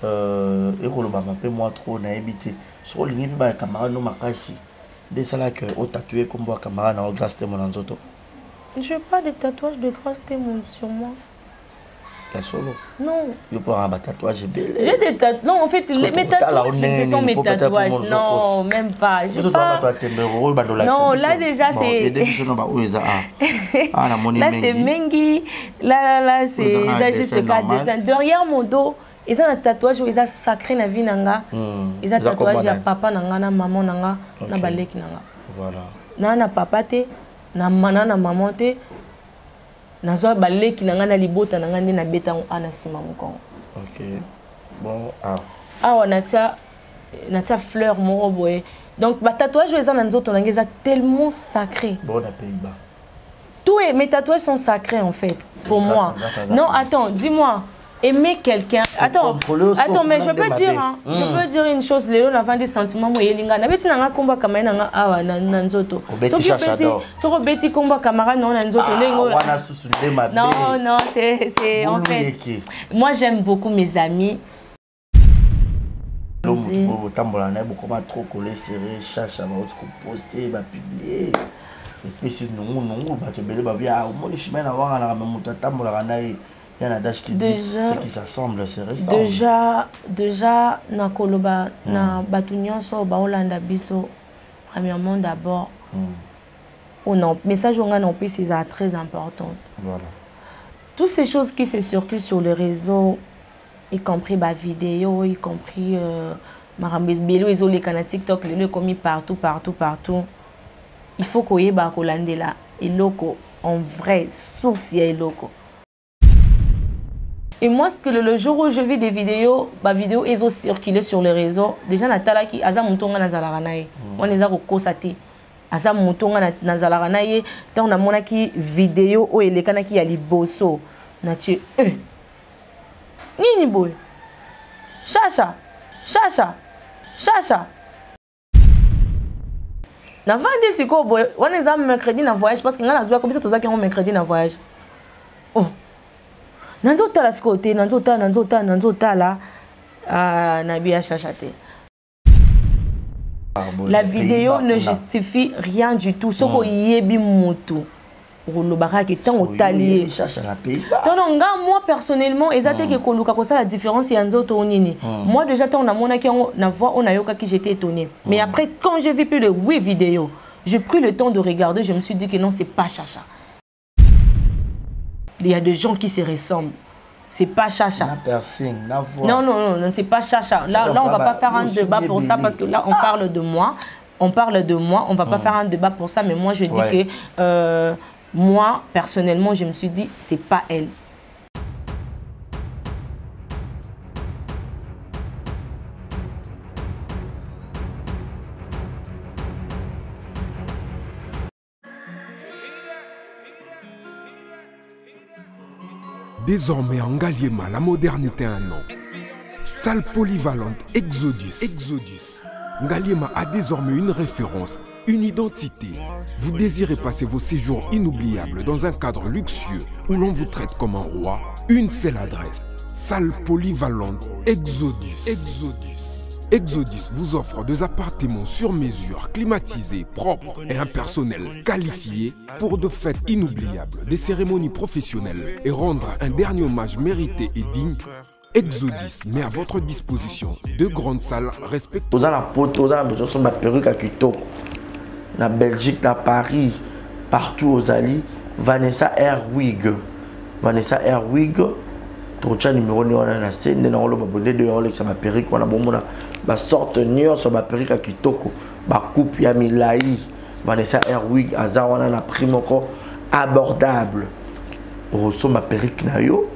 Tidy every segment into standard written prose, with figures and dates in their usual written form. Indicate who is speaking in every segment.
Speaker 1: et kolobama pe moi trop na habité sur ligne ba camarade no makasi de ça là que au tatoué comme bois camarade na grâce témoin dans auto.
Speaker 2: Je n'ai pas de tatouage de grâce témoin sur moi.
Speaker 1: La solo.
Speaker 2: Non.
Speaker 1: Je peux avoir un tatouage belé.
Speaker 2: J'ai des tatouages. Non, en fait, mes tatouages, ce sont mes tatouages. Non, même pas. Je pas. Non, là déjà c'est. Là c'est Mengi. Là c'est juste le cas de dessin. Derrière mon dos, ils ont un tatouage où ils ont sacré la vie nanga. Ils ont un tatouage à papa nanga, na maman nanga, na balek nanga. Voilà. Na papa te, na maman te. Nazo balé qui nanga na libota nanga ndi na beta ana sima mukongo.
Speaker 1: OK. Bon
Speaker 2: on a tia fleur moko boye. Donc ba tatouage eza na nzoto nanga eza tellement sacré.
Speaker 1: Bon na Pays-Bas.
Speaker 2: Tous mes tatouages sont sacrés en fait pour moi. Non, attends, dis-moi. Aimer quelqu'un. Attends, mais je peux dire, hein, je peux dire une chose. Léo n'a pas des sentiments. Moi, il y a des gens qui combat comme un awa nanzoto. Sur Betty combat camarade non nanzoto. Non, c'est en fait. Moi, j'aime beaucoup mes amis.
Speaker 1: Trop collé serré, chacha, poster, publier. Et puis si non, tu belé babia, au moins les chemins avoir la même tambola ranaï. Il y a un adage qui dit ce qui s'assemble, c'est restant.
Speaker 2: Déjà, na koloba, na batunyon so ba Hollanda biso. Premièrement, d'abord, message on a non plus, c'est très important.
Speaker 1: Voilà.
Speaker 2: Toutes ces choses qui se circulent sur le réseau, y compris ma vidéo, y compris marambes belo, ils ont les canaux TikTok, les commis partout. Il faut qu'on y ait ba Hollande là, et loco, en vrai, source y loco. Et moi, le jour où je vis des vidéos, ma vidéo ils ont circulé sur les réseaux. Déjà, Natala qui a moutonga na zalaranaye. On les a recossaté. Asa moutonga na zalaranaye. Tant on a mon qui vidéo où il est kana qui a li bosso. Nature. Nini boy. Chacha. Na vandi siko boy. On les a mercredi na voyage parce que ngana zwa comme ça tous ça qui ont mercredi na voyage. Oh. Nanzota la côté, nanzota là, Nabia Chachate. La vidéo ne justifie rien du tout. Ce qu'on y est bimoto. Pour le barak est tant au talier. Moi personnellement, exactement que Koluka ça la différence il y a nzoto onini. Moi déjà on a mon qui on a voix on a yoka qui j'étais étonné. Mais après quand j'ai vu plus de 8 vidéos, j'ai pris le temps de regarder, je me suis dit que non c'est pas Chacha. Il y a des gens qui se ressemblent. C'est pas Chacha. Non, c'est pas Chacha. Là, on va pas faire un débat pour ça parce que là, on parle de moi. On va pas faire un débat pour ça. Mais moi, je dis que moi, personnellement, je me suis dit, c'est pas elle.
Speaker 3: Désormais en Ngaliema, la modernité a un nom. Salle polyvalente Exodus. Ngaliema a désormais une référence, une identité. Vous désirez passer vos séjours inoubliables dans un cadre luxueux où l'on vous traite comme un roi? Une seule adresse. Salle polyvalente Exodus vous offre des appartements sur mesure, climatisés, propres et un personnel qualifié pour de fêtes inoubliables, des cérémonies professionnelles et rendre un dernier hommage mérité et digne. Exodus met à votre disposition deux grandes salles respectueuses.
Speaker 1: Vous avez la poteau, vous avez ma perruque à Quito, la Belgique, la Paris, partout aux alliés. Vanessa Airwig. Trocha numéro 9 on a la scène on a bonné de on a ma perruque on a bon ma sorte nior sur ma perruque à Kitoko ma coupe ya milai Vanessa Airwig aza on a la prime encore abordable reço ma perruque na yo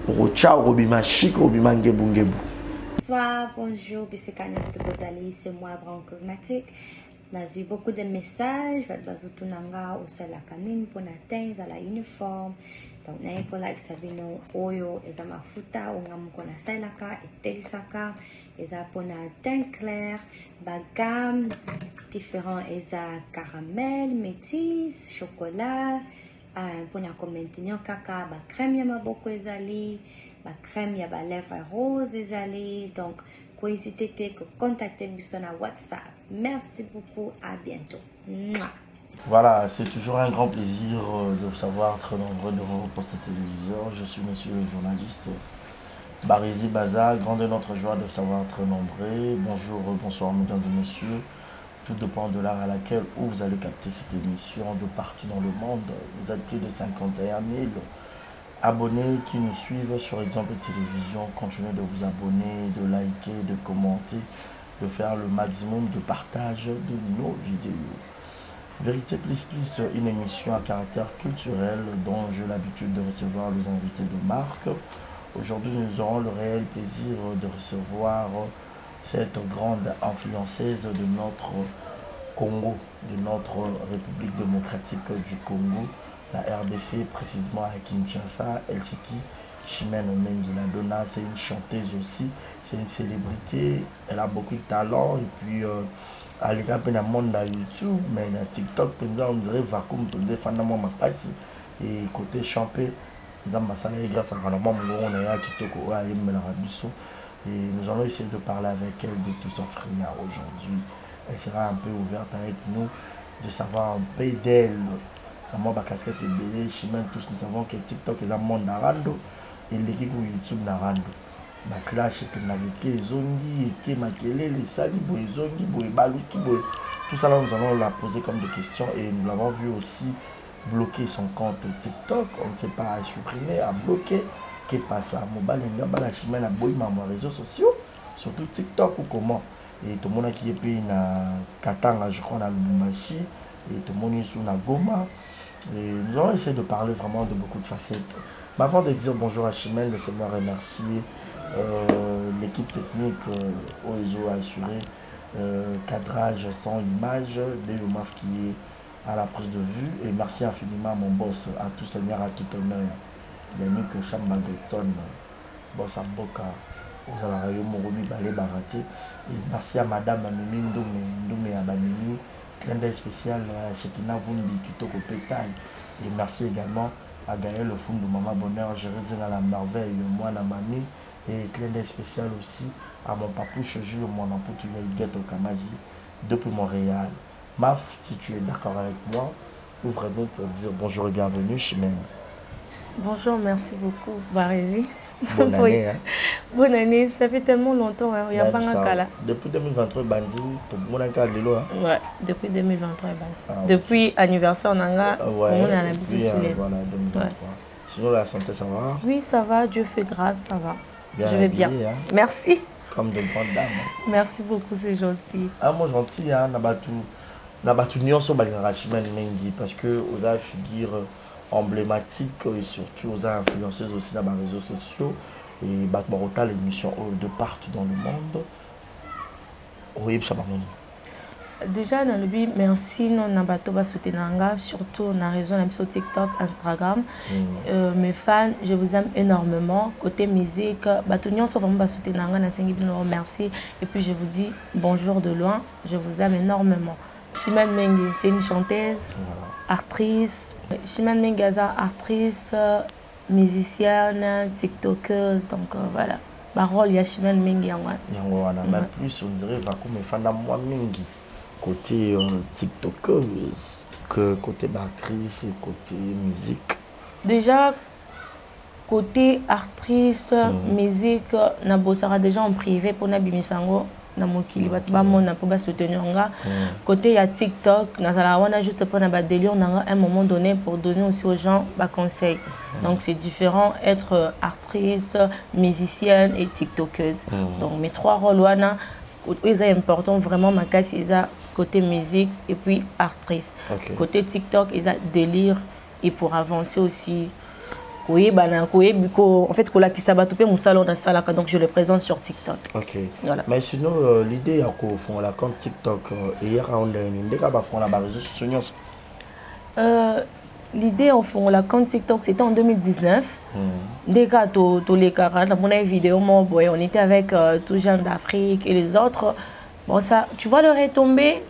Speaker 1: rocha robima chic robima ngebu.
Speaker 4: Bonsoir, bonjour, Bissekanos de Bozali, c'est moi Brown Cosmétique. J'ai eu beaucoup de messages, Bazutunanga au sol la canine pour atteindre la uniforme. Donc, nae ko like sabino oyo eza mafuta ongamu kona sailaka etelisaka eza pona teint clair ba gamme différent eza caramel, métis, chocolat pona ko maintenir kaka ba crème ya maboko ezali la crème, il y a la lèvre rose, les allées. Donc, n'hésitez pas à contacter sur WhatsApp. Merci beaucoup. À bientôt. Mouah.
Speaker 1: Voilà, c'est toujours un grand plaisir de vous savoir très nombreux de vos postes de télévision. Je suis monsieur le journaliste Barizi Baza, grand de notre joie de vous savoir très nombreux. Bonjour, bonsoir mesdames et messieurs. Tout dépend de l'heure à laquelle où vous allez capter cette émission de partout dans le monde. Vous êtes plus de 51 000 abonnés qui nous suivent sur Exemple Télévision. Continuez de vous abonner, de liker, de commenter, de faire le maximum de partage de nos vidéos. Vérité Plus Plus, une émission à caractère culturel dont j'ai l'habitude de recevoir les invités de marque. Aujourd'hui, nous aurons le réel plaisir de recevoir cette grande influenceuse de notre Congo, de notre République démocratique du Congo, la RDC, précisément à Kinshasa. Elle c'est qui? Chimène Menguila Donna, c'est une chanteuse aussi, c'est une célébrité, elle a beaucoup de talent et puis elle est un peu dans le monde de YouTube, mais dans TikTok, on dirait vacuum, on dirait fanalement ma passe et côté champé, grâce à Ranaman, on est à Kitoko, à Yemelabiso. Et nous allons essayer de parler avec elle de tout son frère aujourd'hui. Elle sera un peu ouverte avec nous, de savoir un peu d'elle. Moi, ma casquette est belle, Chimène, tous nous savons que TikTok est dans le monde d'Arando et l'équipe YouTube d'Arando. Ma clash, et que Nageke, Zongi, et que Makele, les Sali, Boy Zongi, Boy Baluki, Boy. Tout ça, là, nous allons la poser comme des questions et nous l'avons vu aussi bloquer son compte TikTok. On ne sait pas à supprimer, à bloquer. Qu'est-ce qui passe à mobile, la Chimène a boy dans les réseaux sociaux, surtout TikTok ou comment. Et tout le monde qui est payé na Katanga, je crois, dans le Lubumbashi, et tout le monde est sous la Goma. Et nous allons essayer de parler vraiment de beaucoup de facettes. Mais avant de dire bonjour à Chimène, laissez-moi remercier l'équipe technique OESO a assuré cadrage sans image, Léomaf qui est à la prise de vue. Et merci infiniment à mon boss, à tout seigneur, à tout honneur. Yannick Chamba Godson, boss à Boka, aux Alarayo Morobi Balé Barati. Et merci à madame Amimi Ndoumé Abanimi, clin d'œil spécial à Shekina Vundi Kitoko Pétail. Et merci également à Gaël le fond de Maman Bonheur, Jérézine à la merveille, moi la mamie. Et clin d'œil spécial aussi à mon papouche Jules, mon empoute Ghetto Kamazi, depuis Montréal. Maf, si tu es d'accord avec moi, ouvre-nous pour dire bonjour et bienvenue, Chimène.
Speaker 2: Bonjour, merci beaucoup, Barizi.
Speaker 1: Bonne année. Hein?
Speaker 2: Bonne année, ça fait tellement longtemps. Hein? Il y a pas un
Speaker 1: depuis 2023, Bandi, tout le monde a un Lilo. Hein?
Speaker 2: Ouais, depuis 2023, Bandi. Ah, depuis anniversaire, on a un bisou sur les.
Speaker 1: Voilà, 2023. Ouais. Sinon, la santé, ça va?
Speaker 2: Oui, ça va, Dieu fait grâce, ça va.
Speaker 1: Bien
Speaker 2: je vais bien.
Speaker 1: Hein?
Speaker 2: Merci.
Speaker 1: Comme de grandes dames. Hein?
Speaker 2: Merci beaucoup, c'est gentil.
Speaker 1: Ah, moi, gentil, hein, Nabatu Nyonso Chimène Mengi, parce que vous avez figure emblématique et surtout aux influenceuses aussi dans les réseaux sociaux et Batmarota l'émission de partout dans le monde. Oui,
Speaker 2: déjà dans le but merci non nabato ba soutenanga surtout na réseau na sur TikTok, Instagram. Mes fans, je vous aime énormément côté musique batunion sauf vraiment ba soutenanga na sengi bino remercier et puis je vous dis bonjour de loin, je vous aime énormément. Chimène Mengi, c'est une chanteuse, actrice. Chimène Mengi, actrice, musicienne, tiktokeuse, donc voilà. Parole, il y a Chimène Mengi.
Speaker 1: Mais plus, on dirait vacuum et fan moi Mengi. Côté tiktokeuse, que côté actrice et côté musique.
Speaker 2: Déjà, côté actrice, musique, on sera déjà en privé pour Nabimisango. Na mokili bat ba mona po ba soutenir nga côté ya TikTok na wana juste pour na ba délire na un moment donné pour donner aussi aux gens ba conseil. Donc c'est différent être actrice, musicienne et tiktokeuse. Donc mes trois rôles wana ils est important vraiment ma casse ils a côté musique et puis actrice. Côté TikTok ils a délire et pour avancer aussi oui, en fait, donc je le présente sur TikTok.
Speaker 1: Ok. Voilà. Mais sinon, l'idée est qu'on fait la compte TikTok hier on
Speaker 2: l'idée on fait la compte TikTok, c'était en 2019. Dès que tous les camarades, on a une vidéo, on était avec tous les gens d'Afrique et les autres. Bon, ça, tu vois le retombé,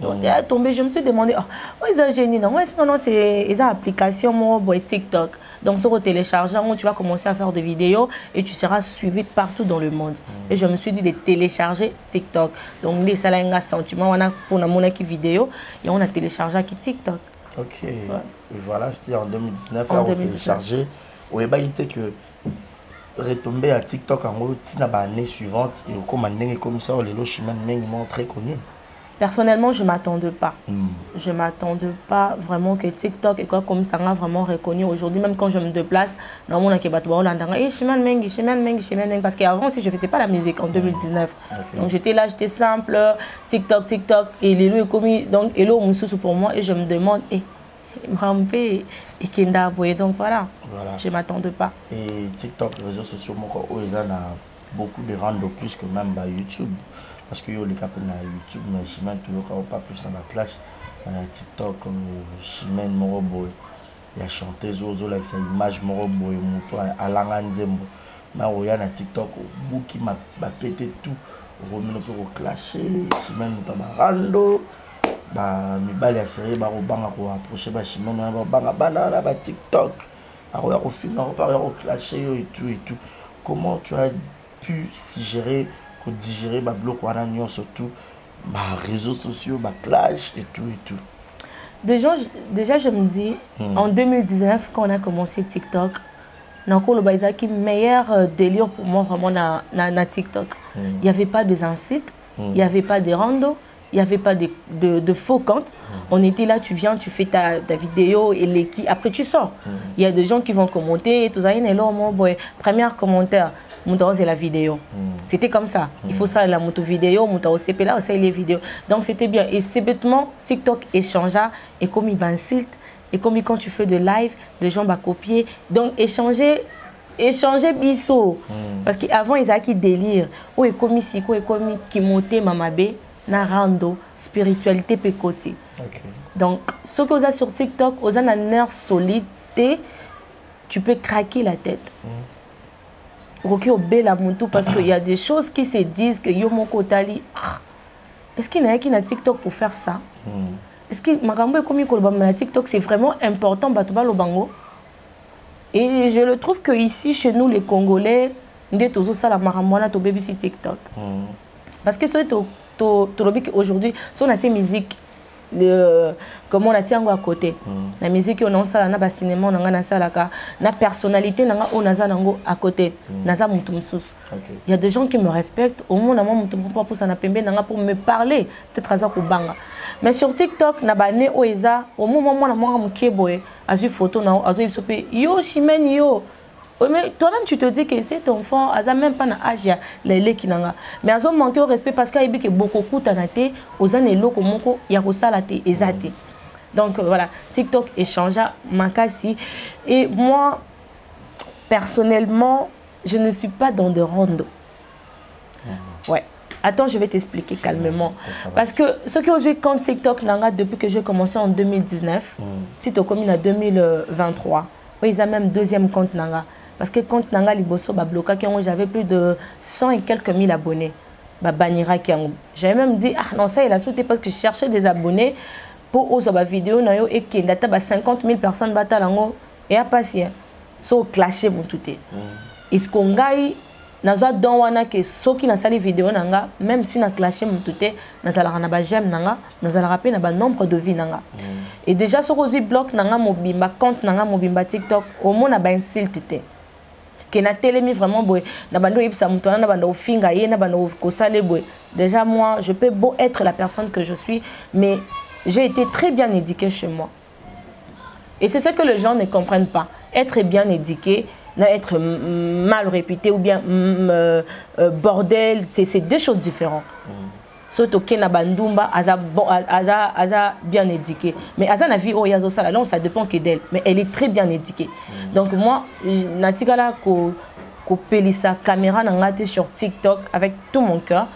Speaker 2: tombé, je me suis demandé, oh, ils ont génie, non, non, c'est une application, moi, TikTok. Donc, sur le téléchargement, tu vas commencer à faire des vidéos et tu seras suivi partout dans le monde. Et je me suis dit de télécharger TikTok. Donc, les salariés ont un sentiment, on a pour mon vidéo et on a téléchargé TikTok.
Speaker 1: Ok. Ouais. Et voilà, c'était en 2019, on a téléchargé. Oui, bah, il était que retomber à TikTok en gros, l'année suivante, et comme ça, le chemin est très connu.
Speaker 2: Personnellement, je ne m'attendais pas. Je ne m'attendais pas vraiment que TikTok et quoi comme ça a vraiment reconnu aujourd'hui. Même quand je me déplace, dans mon parce qu'avant, si je ne faisais pas la musique en 2019. Okay. Donc j'étais là, j'étais simple, TikTok, et les lois commis. Donc, et là, pour moi, et je me demande, et Kenda, donc voilà. Je ne m'attendais pas.
Speaker 1: Et TikTok, les réseaux sociaux, il y a beaucoup de rendent plus que même YouTube. Parce que les capes na YouTube, mais Chimène, tu vois pas plus dans la classe. Dans TikTok, comme Chimène Moroboy, il y a chanteuse aux avec sa image Moroboy, Moutoua, Alanganzembo. Mais il y a TikTok, au bout qui m'a pété tout. On peut clasher, Chimène Moutabarando. Mi bali a serré, on va approcher Chimène, on va TikTok. On va finir, on va clasher et tout. Comment tu as pu s'y gérer? Digérer ma bloc surtout ma réseaux sociaux, ma clash et tout.
Speaker 2: Déjà je me dis en 2019 quand on a commencé TikTok, le meilleur délire pour moi vraiment na TikTok. Il n'y avait pas des insultes, il n'y avait pas de randos, il n'y avait pas de faux comptes. On était là, tu viens, tu fais ta vidéo et après tu sors. Il y a des gens qui vont commenter, tout ça, premier commentaire. C'est la vidéo. C'était comme ça. Il faut ça, la moto vidéo, moto OCP là, aussi les vidéos. Donc c'était bien. Et c'est bêtement, TikTok échangea, et comme il insulte, et comme quand tu fais de live, les gens vont copier. Donc échanger biso. Parce qu'avant, ils avaient qui délire. Ou est comme ici, ou est comme qui montait mamabé, na rando, spiritualité pécoté. Donc, ce que vous avez sur TikTok, vous avez un nerf solide, tu peux craquer la tête. Parce qu'il y a des choses qui se disent que Yomoko Tali. Est-ce qu'il y en a qui na TikTok pour faire ça? Est-ce que ma TikTok c'est vraiment important? Et je le trouve que ici chez nous les Congolais, TikTok. Parce que aujourd'hui, si on a des musiques, comme on a tient à côté, la musique on a ça, na cinéma on a ça là, na personnalité on a ça à côté, na ça il y a des gens qui me respectent, au moins moi pour ça na pembe pour me parler, peut-être ça pour banga. Mais sur TikTok na bané oeza, au moment moi na moi mukeboé, azu photo na azu ipsope yo Chimène yo. Mais toi-même, tu te dis que cet enfant, il n'a même pas l'âge, les qui n'ont. Mais ils ont manqué au respect parce qu'il y a beaucoup de temps, aux années locaux, il y a ça la té, exact. Donc voilà, TikTok échange, Makasi. Et moi, personnellement, je ne suis pas dans de rando. Ouais. Attends, je vais t'expliquer calmement. Parce que ce qui ont compte TikTok, depuis que j'ai commencé en 2019, si tu as commis en 2023, ils ont même deuxième compte. Parce que quand Nanga Liboso bloqué, j'avais plus de 100 et quelques mille abonnés. J'avais même dit, ah non, ça il a sauté parce que je cherchais des abonnés pour aux vidéos et qu'il y a 50 000 personnes et à passer. So clasher pour tout. Est-ce qu'on gagne nazo don wana que ceux qui na sali vidéo nanga même si na clasher mon tout na zala na ba j'aime nanga na zala rappeler na ba nombre de vie nanga. Et déjà sur ozi bloc nanga mobimba compte nanga mobimba TikTok au moins na ba insulte que na télémi vraiment boy na bando yipsa mutana na bando finga ye na bando ko sale boy. Déjà moi je peux beau être la personne que je suis mais j'ai été très bien éduquée chez moi. Et c'est ce que les gens ne comprennent pas. Être bien éduqué, être mal réputé ou bien bordel, c'est deux choses différentes. Surtout que Nabandumba aza bien éduquée. Mais aza na vie oyazo sala non ça dépend que d'elle. Mais elle est très bien éduquée. Donc moi natikala ko pelisa caméra nangate sur TikTok avec tout mon cœur.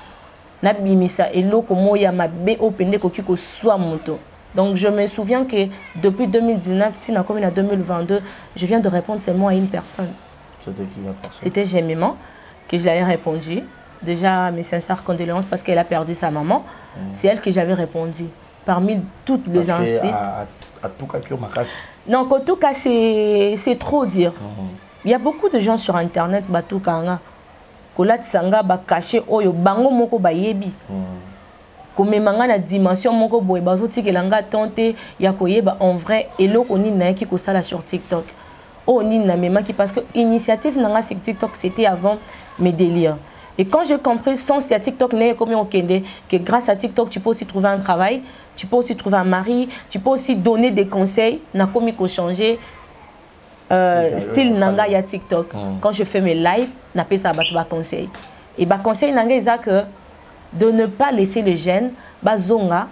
Speaker 2: Na bimisa eloko moya mabe opende ko kiko soit moto. Donc je me souviens que depuis 2019, tina comme en 2022, je viens de répondre seulement à une personne.
Speaker 1: C'était qui la personne?
Speaker 2: C'était Gémiment que je l'avais répondu. déjà mes sincères condoléances parce qu'elle a perdu sa maman. C'est elle que j'avais répondu. Parmi toutes les insultes.
Speaker 1: À tout cas,
Speaker 2: non, en tout cas, c'est trop dire. Il y a beaucoup de gens sur Internet, tout cas, kolat sanga ba caché oyo bango moko ba yebi. Comme manga na dimension moko boy bazo tikelanga tente ya koyeba en vrai eloko ni na ki ko sala sur TikTok. Oh ni na mema ki parce que initiative nanga sur TikTok c'était avant mes délires. Et quand j'ai compris sans si à TikTok n'est comme au Kende que grâce à TikTok tu peux aussi trouver un travail, tu peux aussi trouver un mari, tu peux aussi donner des conseils, na komi ko changer style nanga ya TikTok. Quand je fais mes lives, n'a pas ça ba conseil. Et ba conseil nanga isa que de ne pas laisser les gènes bazonga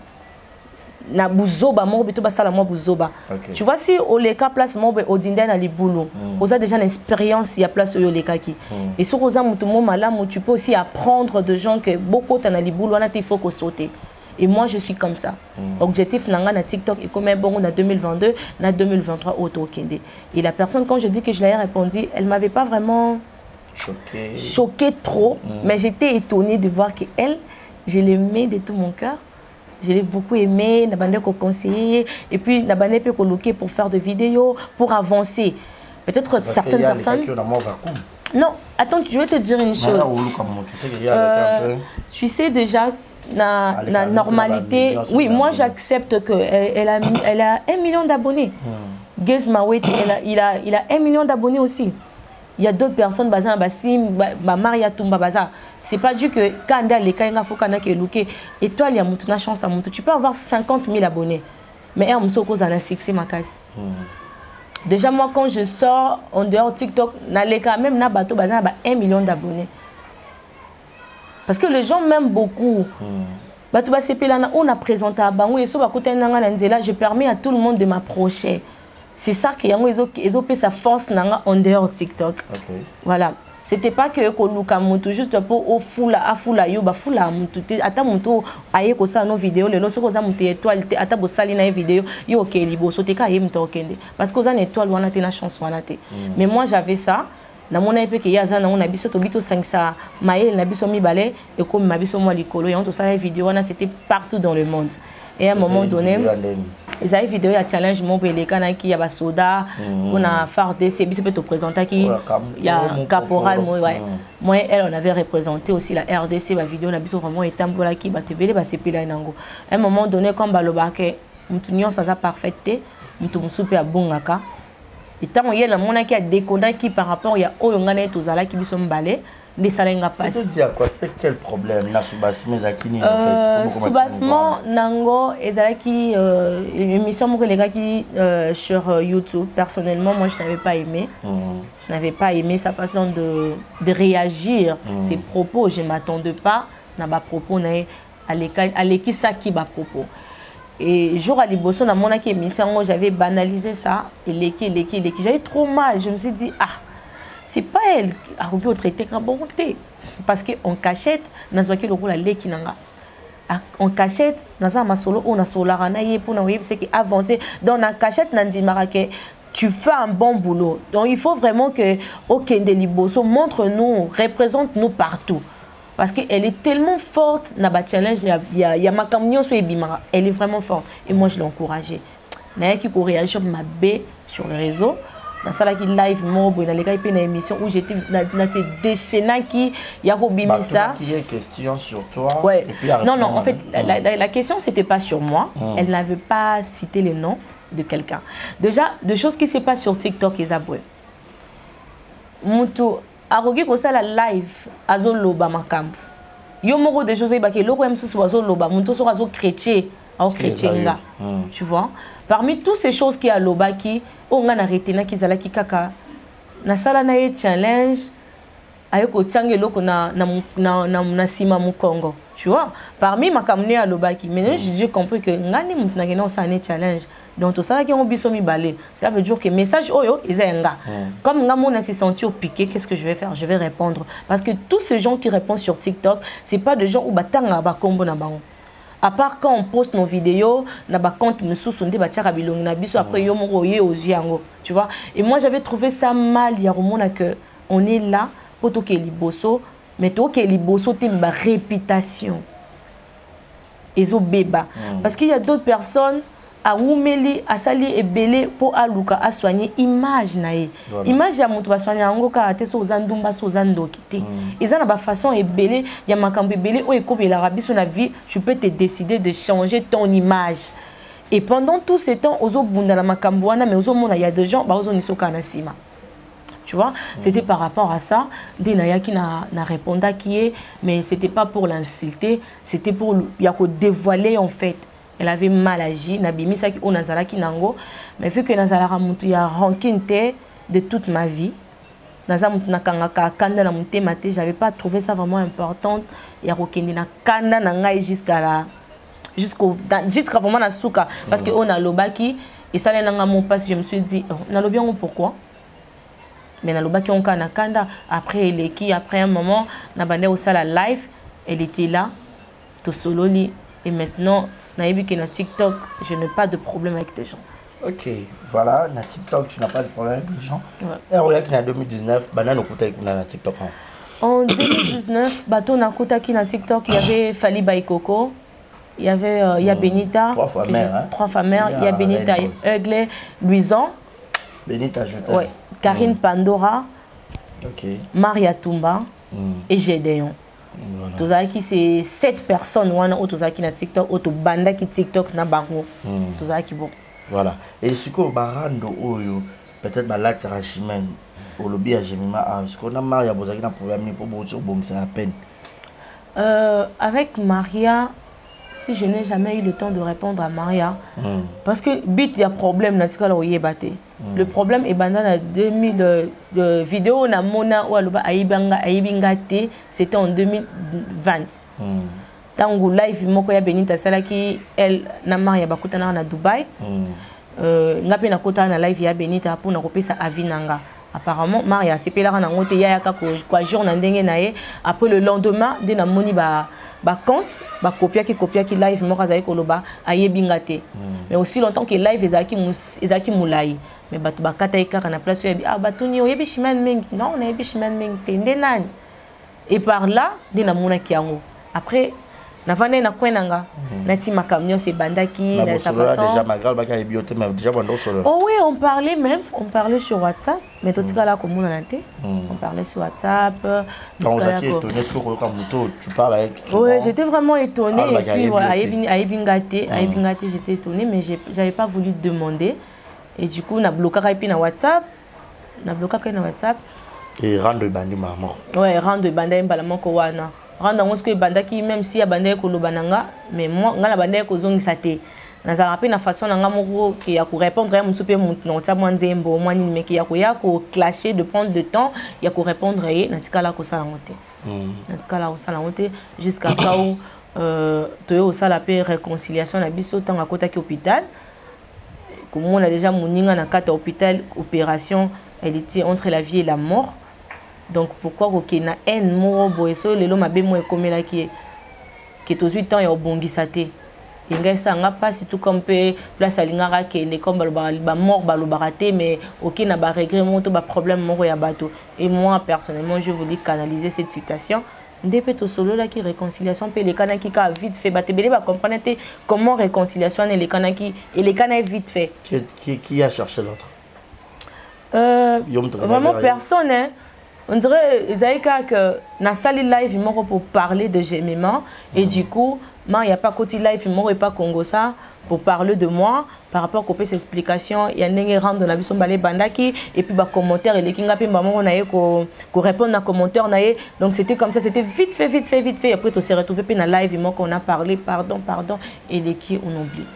Speaker 2: na buzoba mo beto basala mo buzoba. Tu vois si au leka place mo be odinda na libulo, oza déjà l'expérience ya place yo leka ki. Et sur oza mutu mo malamu tu peux aussi apprendre de gens que beaucoup ta na libulo na il faut ko sauter. Et moi je suis comme ça. Objectif nanga na TikTok et comme bon on a 2022, na 2023 auto kende. Et la personne quand je dis que je l'ai répondu, elle m'avait pas vraiment choqué trop, mais j'étais étonnée de voir que elle, je l'aimais de tout mon cœur. Je l'ai beaucoup aimé, Nabane ko conseiller et puis Nabane peut coloquer pour faire des vidéos, pour avancer. Peut-être certaines personnes. Non, attends, je vais te dire une chose. Tu sais déjà la normalité. Oui, moi j'accepte qu'elle a 1 million d'abonnés. Gezmawet, il a 1 million d'abonnés aussi. Il y a d'autres personnes, Bazan Bassim, Maria Tumba Baza. C'est pas dû que quand les Kainga Fokana qui est looké, et toi, il y a une chance à monter. Tu peux avoir 50 000 abonnés, mais un moussoko a un succès, ma casse. Déjà, moi, quand je sors en dehors TikTok, même na bateau, Bazan a 1 million d'abonnés. Parce que les gens m'aiment beaucoup. On a présenté à Bangou et je permets à tout le monde de m'approcher. C'est ça qui ont fait sa force en dehors de TikTok. Voilà. C'était pas que Koluka Moutou juste pour au fula yo ba fula Moutou ata Moutou aye ko sa no vidéo le loso ko za Moutou étoile ata bo sali na vidéo yo ke libo so te ka yem to kende parce que za étoile wana te na chance wana te. Mais moi j'avais ça na mona epé ke yaza na ona biso to bito 500 mael na biso mi balé et comme ma biso moi likolo et on to sa vidéo wana c'était partout dans le monde. Et à un moment donné ils avaient vidéo à challenge mon belé kanaki ya ba soda on a FARDC c'est biso peut te présenter qui il y a caporal moi elle on avait représenté aussi la RDC la vidéo na biso vraiment etambola ki ba te belé ba sepela nango. À un moment donné comme baloba ke mutu nyonso za parfaite mutu musupe ya bongaka et tant il y a la mona qui a déconné qui par rapport il y a oyongana tozala ki biso mbalé les salenga passe.
Speaker 1: C'est-à-dire quoi? C'était quel problème na subasme zakini en fait?
Speaker 2: Subasement nango et daki émission mo les gars qui sur YouTube personnellement moi je n'avais pas aimé. Je n'avais pas aimé sa façon de réagir, ses propos, je m'attendais pas na ba propos na à l'équipe ça qui ba propos. Et jour à Liboso na mona qui émission j'avais banalisé ça et l'équipe j'avais trop mal, je me suis dit ah c'est pas elle qui a traité comme bonté. Parce qu'en cachette, nous avons le rôle à l'équinanga. En cachette, nous avons solo, on a solaranaye pour nous avancer. Dans la cachette, tu fais un bon boulot. Donc il faut vraiment que Okende Liboso montre-nous, représente-nous partout. Parce qu'elle est tellement forte, challenge, il y a ma camion sur Ebimara. Elle est vraiment forte. Et moi, je l'ai encouragée. Naye qui réagit ma baie sur le réseau. Dans ça qui live mobo dans les gars une émission où j'étais dans ces déchaînants qui y a Bimisa
Speaker 1: qui a une question sur toi
Speaker 2: ouais.
Speaker 1: Et puis
Speaker 2: non en fait la question c'était pas sur moi elle n'avait pas cité le nom de quelqu'un déjà de choses qui se passent sur TikTok et Zaboué Moutou arogi ko sala live azoloba makambo yo moko des choses ibaki loko msusu azoloba Moutou so azo chrétien chrétienga tu vois parmi toutes ces choses qui a lobaki on a arrêté na kizala kikaka na sala na ye challenge ayoko tiangelo ko na sima mu Congo tu vois parmi makamne à lobaki mais j'ai compris que ngani mutna gena ça ne challenge donc tout ça qui on biso mi balé ça veut dire que message oyo izenga comme ngamo na se sentir piqué qu'est-ce que je vais faire je vais répondre parce que tous ces gens qui répondent sur TikTok c'est pas des gens où batanga ba kombo na bango. À part quand on poste nos vidéos, na ba compte me sous-sondé ba tiara bilong na biso après yo moko ye aux yango, tu vois. Et moi j'avais trouvé ça mal ya romona que on est là pour toquer Liboso mais toi qui liboso te ma réputation ezo beba parce qu'il y a d'autres personnes à Oumeli, à Sali et Belé pour Aluka à soigner image nae. Image ya mutu ba soigner ngo ka te so zandumba so zandokite. Ils ont ba façon et Belé, ya makambi Belé o ekobe la rabi sur la vie, tu peux te décider de changer ton image. Et pendant tout ce temps, ozo bunda la makambo wana mais ozo mona il y a des gens ba ozo nisoka na sima. Tu vois, c'était par rapport à ça. Denaya qui n'a répondu qui est, mais c'était pas pour l'insulter, c'était pour dévoiler en fait. Elle avait mal agi, Nabimi Saki ou Nazaraki Nango, mais vu que Nazara Moutou y a rancune de toute ma vie, Nazara Moutou Nakangaka Kanda Namouté Maté, j'avais pas trouvé ça vraiment important. Il y a Rokende na Kanda Nangai jusqu'à vraiment na Souka, parce que on a Lobaki, et ça les Nanga mon passe, je me suis dit, on a le bien pourquoi? Mais na Lobaki on kana Kanda, après elle est qui, après un moment, Nabane au sala live, elle était là, tout solo li, et maintenant, Naïbi qui est dans TikTok, je n'ai pas de problème avec les gens.
Speaker 1: Ok, voilà, dans TikTok, tu n'as pas de problème avec les gens. Et on regarde qu'en 2019, Banane Okuta qui est dans TikTok.
Speaker 2: En 2019, Bato Nakuta qui est dans TikTok, il y avait Fali Baikoko, il y avait Benita,
Speaker 1: trois fois mère,
Speaker 2: il y a Benita Eugle, Luisan,
Speaker 1: Benita Jota,
Speaker 2: ouais, Karine Pandora, Maria Tumba et Gédéon. Voilà. Tozaki c'est 7 personnes wana otozaki na TikTok otobanda ki TikTok na bango tozaki bon
Speaker 1: voilà et ce que barando oyo peut-être malade Rachimen au lobby à Gemima ce qu'on a Maria bozaki na problème pour beaucoup bon c'est la peine
Speaker 2: avec Maria si je n'ai jamais eu le temps de répondre à Maria parce que bit il y a problème na tikala oyebate le problème est bandana 2000 vidéo na mona ou aloba aibingate c'était en 2020 tango live moko ya Benita salaki elle na Maria bakutana na Dubai ngape na kota na live ya Benita pour na kopesa avinanga apparemment Maria sepelaka na ngote ya ka ko jour na ndenge na ye après le lendemain de na moni ba compte ba copia ki live moko azali koloba ayebingate mais aussi longtemps que live ezaki mulai mais bato bakata ekaka na place ya bato ni oyebi Chimane Mengi non on yebi Chimane Mengi tende nani et par là de na mona kiango après na vane na kwenanga na ti makamnyo se bandaki na sa façon
Speaker 1: déjà magal baka ebiote mais déjà bando solo
Speaker 2: oh oui on parlait sur WhatsApp mais tout cas là comme on a on parlait sur WhatsApp
Speaker 1: donc j'étais étonné ce que comme moto tu parles avec
Speaker 2: oui j'étais vraiment étonné et puis voilà aibingate j'étais étonné mais j'avais pas voulu demander et du coup na bloqué et na WhatsApp
Speaker 1: et rendre bandi maman
Speaker 2: ouais rendre bandi mbalamon ko wana rendre on ce que bandaki même si ya bandaki ko lobananga mais moi ngala bandaki ko zongisa te nazala pe na façon nanga moko ki ya ko répondre ya musupe mutu ta mwanzembo mwani mais ki ya ko clasher de prendre de temps ya ko répondre et na tikala ko sala ngote na tikala ko sala ngote jusqu'à quand toyo sala pe réconciliation na biso tanga kota ki hôpital comme on a déjà moninga na kata hôpital opération elle était entre la vie et la mort. Donc pourquoi na haine moro boeso lelo mabe mo ekomela ki to 8 ans ya obongisate inga ça nga pas tout comme pe place alingara ke ne comme ba mort ba lo baraté mais na ba regret monto ba problème moro ya bato et moi personnellement je voulais canaliser cette situation ndepé to solo la ki réconciliation pe les kana ki ka vite fait batebele ba comprendre comment réconciliation et les kana vite fait
Speaker 1: qui a cherché l'autre
Speaker 2: vraiment personne hein. On dirait que na sali live pour parler de Gemima et du coup il n'y a pas côté live et pas Congo ça pour parler de moi par rapport aux explications il y a une rendre de la vision balé bandaki et puis bah commentaire et les kinga pe maman on a ko répondre à commentaire naé donc c'était comme ça c'était vite fait après on s'est retrouvé puis na live qu'on a parlé pardon et les qui on oublie.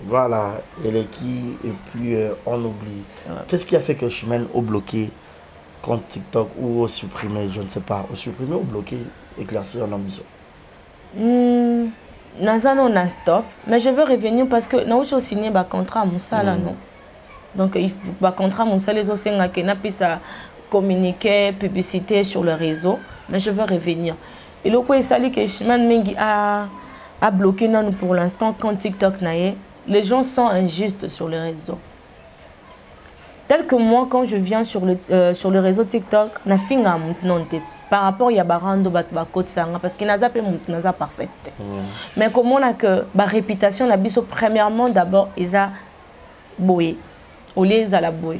Speaker 1: Voilà et les qui et puis on oublie. Qu'est-ce qui a fait que Chimane a bloqué compte TikTok ou supprimer, je ne sais pas, ou supprimer ou bloquer, éclaircir en ambition?
Speaker 2: On a stop, mais je veux revenir parce que nous avons signé un contrat à Moussala, non? Donc, il faut un contrat à Moussala, nous avons communiquer, publicité sur le réseau, mais je veux revenir. Et le coup, c'est que Chimane Mengi a bloqué nous pour l'instant quand TikTok les gens sont injustes sur le réseau. Tel que moi, quand je viens sur le réseau TikTok, na finga non par rapport ya barando bat ba côte sanga parce que naza pe mutu naza parfait. Mais comme on a que ba réputation na biso premièrement d'abord eza boye. Olé za la boye.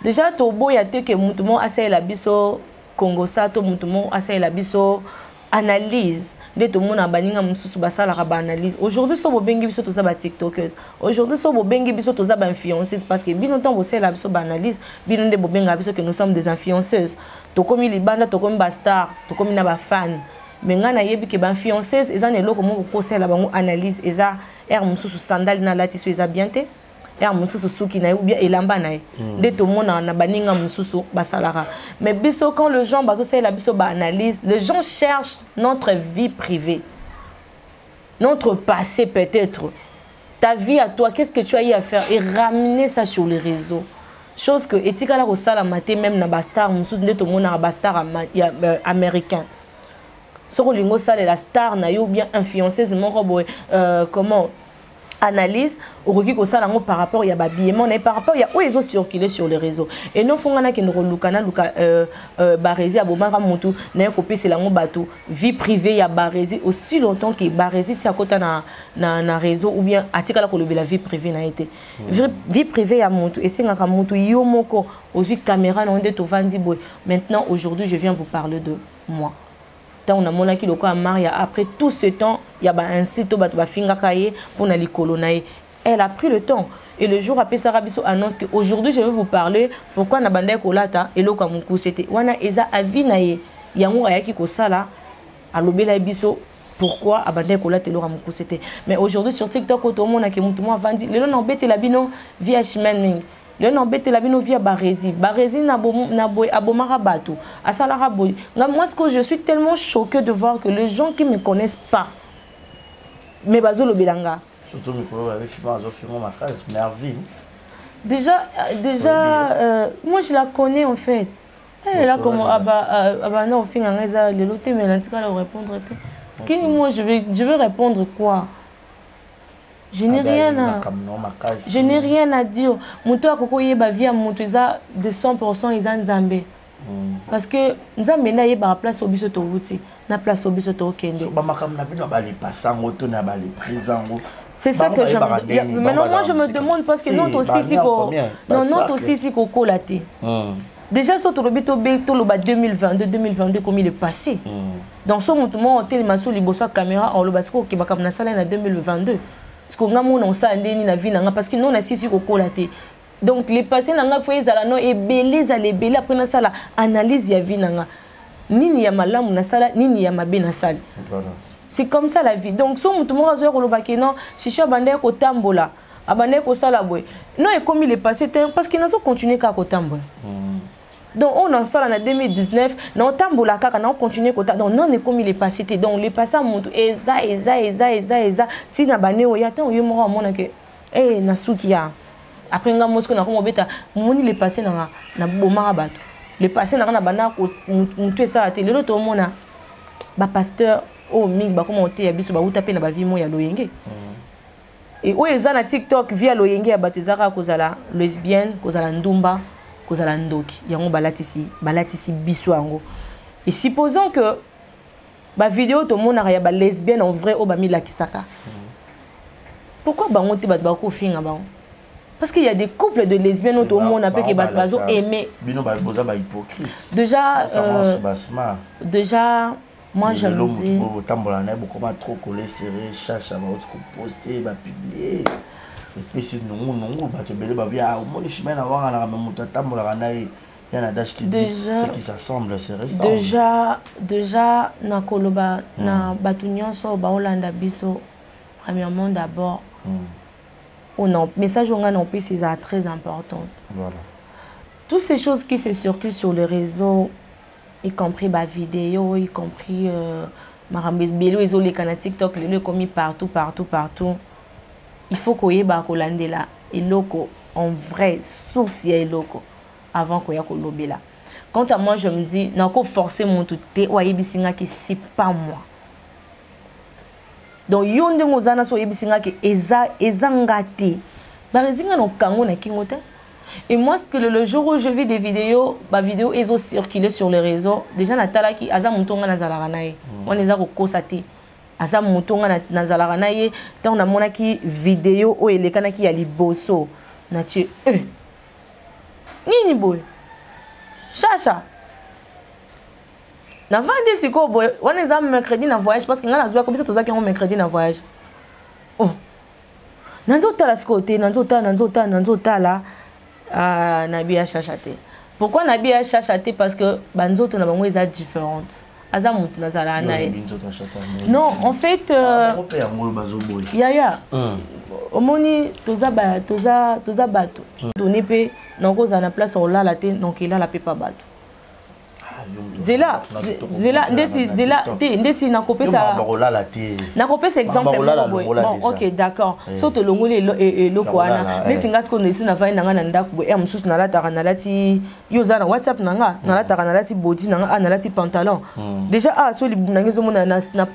Speaker 2: Déjà to boya te que mutu mo asa la biso Congo sa to mutu mo asa la biso analyse de tout le monde a baninga mususu basala ba analyse. Aujourd'hui so bo bengi biso to za ba tiktokeuse. Aujourd'hui so bo bengi biso to za ba influenceuse parce que bien longtemps bo la biso ba analyse, bien de bo benga biso que nous sommes des influenceuses. To komi libanda to komi ba star, to komi na ba fan. Mais ngana yebi ke ba influenceuse eza ne loko mo ko sala bango analyse eza mususu sandal na latisu eza bien te. Mususu suki na ou bien elamba na de tout le monde na baninga mususu basalara. Mais biso quand les gens baso la biso ba analyse, les gens cherchent notre vie privée. Notre passé peut-être. Ta vie à toi, qu'est-ce que tu as eu à faire et ramener ça sur les réseaux. Chose que etika la sala maté même na bastar mususu de tout le monde na bastar américain. Soko lingo sala la star na yo bien influenceuse mon robot comment analyse au par rapport à l'habillement et par rapport à où ils ont circulé sur les réseaux et non fongana qui nous relukana luka barési à bomara mutu na copier c'est la bateau vie privée ya barési aussi longtemps que barési ti akota na réseau ou bien atikala ko la vie privée na été vie privée ya mutu et c'est ngaka mutu yo moko aussi caméra na onde to vandi boy. Maintenant aujourd'hui je viens vous parler de moi. On a mon qui le Maria après tout ce temps il y a un site finga kaye pour na likolo na elle a pris le temps et le jour après Sarah Biso annonce que aujourd'hui je vais vous parler pourquoi na banda kolata et lo kamuku c'était wana eza avinaye yango ayaki ko sala alobela biso pourquoi abanda kolata lo kamuku c'était. Mais aujourd'hui sur TikTok tout le monde a que mutu mo vandi le non bete la bino via Shimen le non bete la bino via barési na boy abomara bato asalara boy. Moi ce que je suis tellement choquée de voir que les gens qui me connaissent pas mais bazo lo belanga
Speaker 1: surtout micro avec bazo filmer ma case Merville
Speaker 2: déjà moi je la connais en fait elle là comme aba na ofinga ngeza le loté mais l'antika la répondre qui moi je vais répondre quoi. Je n'ai rien à dire. Muto akoko yeba via muto eza de 100% eza nzambe. Parce que nzambe na yeba place obiso to wuti, na place obiso to kende. C'est ça que je me maintenant moi je me demande parce que non aussi si koko laté. Déjà sur le bito beto le 2022 comme il est passé. Dans ce moment on tellement sur liboso caméra on le basco qui ba kamna sala na 2022. Parce que nous avons na vie parce que nous on a sisi kokolaté. Donc les passés nanga foi ezala no ebele après na sala analyse ya vie nanga. Nini ya malamu na sala nini ya mabe na sala. C'est comme ça la vie. Donc so mutu mo azo koloba ke non chicha bande ko tambola abande ko sala boy. Non et comme il est passé parce qu'il n'a pas continué ka ko tambola. Donc on en sort en 2019, non tambola kaka non continuer kota. Donc non est comme il est passé donc les passants montent eza si na bane o yata o yemo mona que na sukia. Après nga mosko na ko mobeta moni les passé na bomara bato. Les passé na bana ko mutu ça te le to mona ba pasteur o mingi ba commenter ya biso ba utape na ba vie mo ya loyenge. Et o eza na TikTok via loyenge ya bato zaka kozala lesbienne, kozala ndumba. Kozala ndoki yango balatisi biso yango et supposons que ba vidéo to mona ya ba lesbienne en vrai o ba mi lakisaka pourquoi bango te ba ko finga bango parce qu'il y a des couples de lesbiennes au monde après que bazo aimer
Speaker 1: bino ba boza ba hypocrite
Speaker 2: déjà moi je me dis
Speaker 1: tambola na beaucoup trop collé serré chacha ba autre poster ba publier. Et puis c'est nous bah tu belle bah bien au moins les chemins avoir la même tatambo la ranaï il y en a d'âge qui dit ce qui s'assemble c'est restant
Speaker 2: déjà na koloba na batunyon so ba Hollanda biso premièrement d'abord on a message on a en plus c'est très important.
Speaker 1: Voilà
Speaker 2: toutes ces choses qui se circulent sur les réseaux y compris ba vidéo y compris marambes belo isolé kana TikTok le commis partout il faut qu'on y ait là et loco en vrai source et loco avant qu'on y ait lobby là. Quant à moi je me dis n'a qu'au forcer mon tout té ou ayebisinga que c'est pas moi. Donc yonde ngozana so ayebisinga que eza ngate. Ba rezinga no kango na kingote. Et moi, le jour où je vis des vidéos, ma vidéo est circulée sur les réseaux. Déjà, Natala qui Aza Moutonga Nazalaranaye. On les a recossatés. Aza Moutonga Nazalaranaye. Tant on a mon qui vidéo où il est kanaki ali bosso. Nature. Nini boy. Chacha. Na vende siko boy. On les a mercredi na voyage parce que on a joué comme ça tous qui ont mercredi na voyage. Oh. Nanzota la sikote, nanzota la Nabia chachate. Pourquoi Nabia chachate? Parce que banzoto na bango est différente. Azamut nazala nae. Non, en fait ya omoni toza bato. Donné pe nangoza na place on la te donc il a la pepa bato. Zela ndeti nakopesa exemple bon OK d'accord soto longoli eloko wana ndeti ngasko nesi na fai nanga na ndako e mususu na lati yoza na WhatsApp nanga na lati body nanga na lati pantalon déjà so li nangezo mona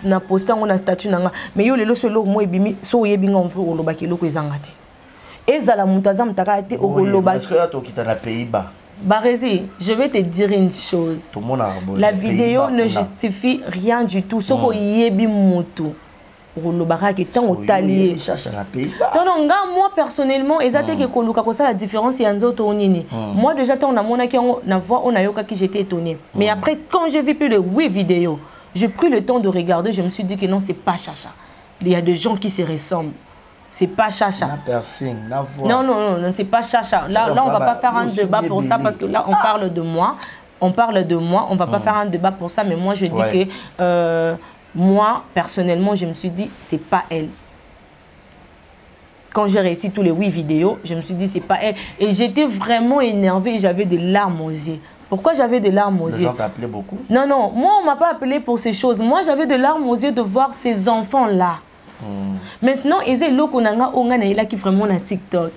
Speaker 2: na poster ngo na statut nanga mais yo lelo so eloko mo ebimi so yebi nga mfu olobaki eloko ezangati ezala mutaza mutaka te olobaki
Speaker 1: est-ce que to kita na Pays-Bas?
Speaker 2: Barézi, je vais te dire une chose. La vidéo ne justifie rien du tout. Ce qu'on yebi mutu. Moi personnellement, la différence moi déjà qui j'étais étonné. Mais après quand j'ai vu plus de 8 vidéos, j'ai pris le temps de regarder, je me suis dit que non, c'est pas Chacha. Il y a des gens qui se ressemblent. C'est pas Chacha. Non, c'est pas Chacha. Là, on va pas faire un débat pour ça parce que là, on parle de moi. On va pas faire un débat pour ça, mais moi, je dis que moi, personnellement, je me suis dit, c'est pas elle. Quand j'ai réussi tous les 8 vidéos, je me suis dit, c'est pas elle. Et j'étais vraiment énervée et j'avais des larmes aux yeux. Pourquoi j'avais des larmes aux yeux? Les
Speaker 1: gens t'appelaient beaucoup?
Speaker 2: Non, moi, on m'a pas appelé pour ces choses. Moi, j'avais des larmes aux yeux de voir ces enfants-là. Maintenant, ils ont qui vraiment na TikTok.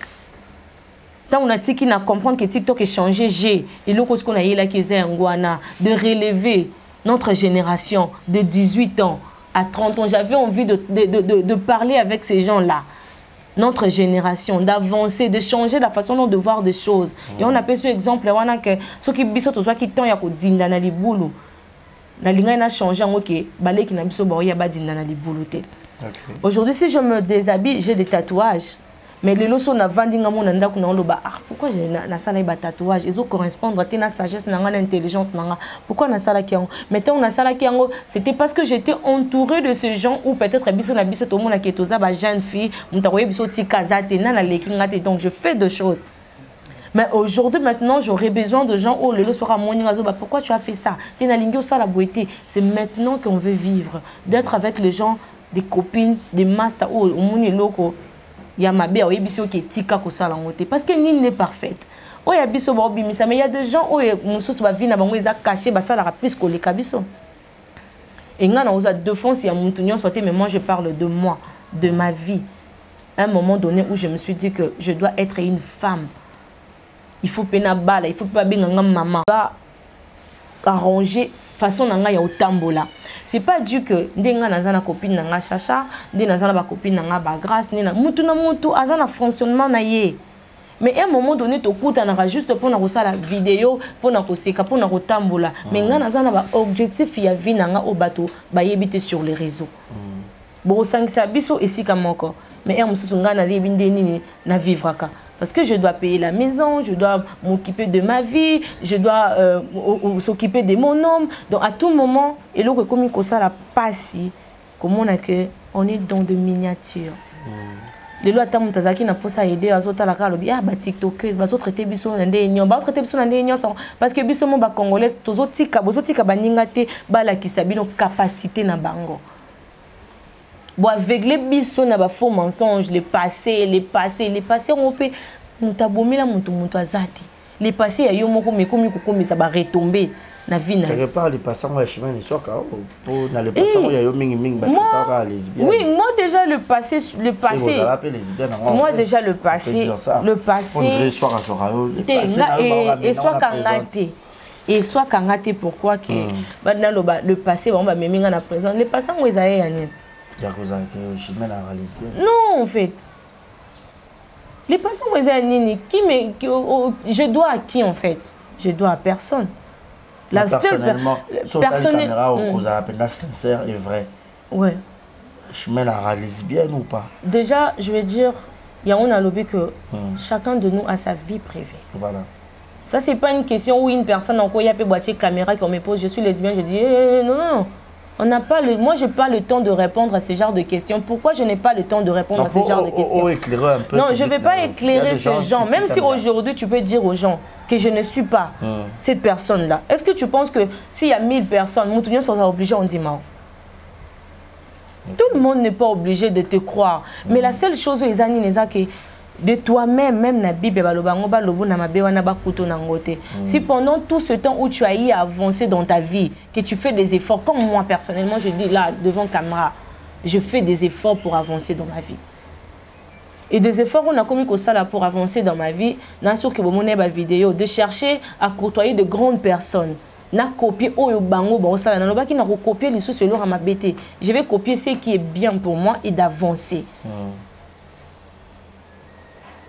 Speaker 2: Tant on a dit qu'il n'a comprendre que TikTok est changé, j'ai et l'autre qu'on a là qui est de relever notre génération de 18 ans à 30 ans. J'avais envie de parler avec ces gens-là. Notre génération, d'avancer, de changer la façon dont de voir des choses. Et on appelle ce exemple là que ceux qui bisous tous qui temps ya ko dinda na libulu. La ligne a changé en OK, balé qui na biso ba ya ba dinda na libulu te. Aujourd'hui, si je me déshabille, j'ai des tatouages. Mais les losos na vendinga mon anda kuna loba pourquoi j'ai na sala ba tatouage ils ont correspondre à la sagesse na l'intelligence nanga pourquoi na sala kiango mettons na sala kiango c'était parce que j'étais entourée de ces gens ou peut-être biso na biso to mona ketoza ba jeune fille mutakoye biso tikazate na la lekingate donc je fais deux choses. Mais aujourd'hui, maintenant, j'aurais besoin de gens où le lot sera mon pourquoi tu as fait ça? C'est maintenant qu'on veut vivre, d'être avec les gens, des copines, des masters ou au il y a ma belle qui est tika ko sala ngote parce que ni n'est parfaite. Oh ya biso ba obimisa mais il y a des gens où mususu ba vie na bango eza caché ba sala plus ko le kabiso. Et ngana oza défense ya muntu nyon sote mais moi je parle de moi, de ma vie. À un moment donné où je me suis dit que je dois être une femme. Il faut pena bala, il faut pas bien maman. Va arranger façon nanga ya otambola. C'est pas dû que ndenga nazana copine nanga Chacha, ndenga nazana ba copine nanga ba grâce, ndenga mutu na mutu azana fonctionnement na ye. Mais à un moment donné to kuta na juste pour na la vidéo, pour na koseka, pour na otambola. Mais nga nazana ba objectif ya vie nanga o bato ba yebite sur les réseaux. Bon sangisa biso esika moko. Mais à mususu nga na yebinde nini na vivraka. Parce que je dois payer la maison, je dois m'occuper de ma vie, je dois s'occuper de mon homme. Donc à tout moment, et là, comme ça la passe, comme on a que on est dans de miniatures. Les lois tamu tazaki na posa aider azota la kalobi ah ba tiktokers ba so traiter biso na ndenyo ba traiter biso na ndenyo parce que biso mo ba congolais tozotika bozotika baninga te ba la kisabino capacité na bango. Bon, avec les bisous, na ba faux mensonges, les passés, on peut nous taboumi la mutu azati. Les passés, ayo moko mais ça va retomber na vie na.
Speaker 1: Quelque part les passants au chemin ils sont pour dans les passants il y a yo mingi ba lesbienne.
Speaker 2: Oui, moi déjà le passé moi déjà le passé on
Speaker 1: dirait soir
Speaker 2: et soit kangaté. Et soit kangaté pourquoi que le passé on va meminga na présent les passants où ils aillent. Non, en fait. Les patients, je dois à qui en fait? Je dois à personne.
Speaker 1: La personnellement, personnellement, sincère et vrai.
Speaker 2: Ouais.
Speaker 1: Je mène à lesbienne ou pas?
Speaker 2: Déjà, je vais dire, il y a un lobby que chacun de nous a sa vie privée.
Speaker 1: Voilà.
Speaker 2: Ça, c'est pas une question où une personne en quoi il y a peu boîtier caméra qui me pose, je suis lesbienne, je dis non, non. On n'a pas le, moi, je n'ai pas le temps de répondre à ce genre de questions. Pourquoi je n'ai pas le temps de répondre à ce genre de questions?
Speaker 1: Éclairer un peu.
Speaker 2: Non, je ne vais pas éclairer ces gens. Même si aujourd'hui, tu peux dire aux gens que je ne suis pas cette personne-là. Est-ce que tu penses que s'il y a 1000 personnes, Moutounia sera obligé, on dit non. Tout le monde n'est pas obligé de te croire. Mais la seule chose, que de toi-même, même na Bible, si pendant tout ce temps où tu as eu à avancer dans ta vie, que tu fais des efforts, comme moi personnellement, je dis là, devant caméra, je fais des efforts pour avancer dans ma vie. Et des efforts, on a commis comme ça là pour avancer dans ma vie, dans ce que vous montrez vidéo, de chercher à côtoyer de grandes personnes. Na copier oyo bango ba osala na loba ki na copier les sous selon ma bête. Je vais copier ce qui est bien pour moi et d'avancer.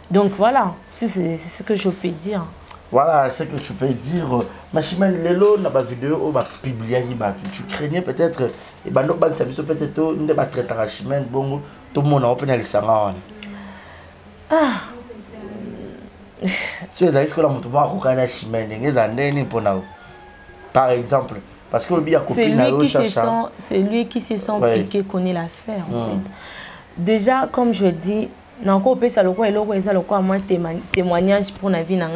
Speaker 2: Donc voilà, c'est ce que je peux dire.
Speaker 1: Voilà, c'est ce que tu peux dire. Ma chimène lelo na ba vidéo ba publier tu craignais peut-être et ba no ban service peut-être ne ba traiter la chimène bongo tout le monde a open les sanga. Ah. Tu sais est-ce que la moto va ko kana chimène ngeza ndeni pona. Par exemple, parce que
Speaker 2: c'est lui qui se sent piqué connaît l'affaire. En fait. Déjà, comme je dis, témoignage pour la vie. À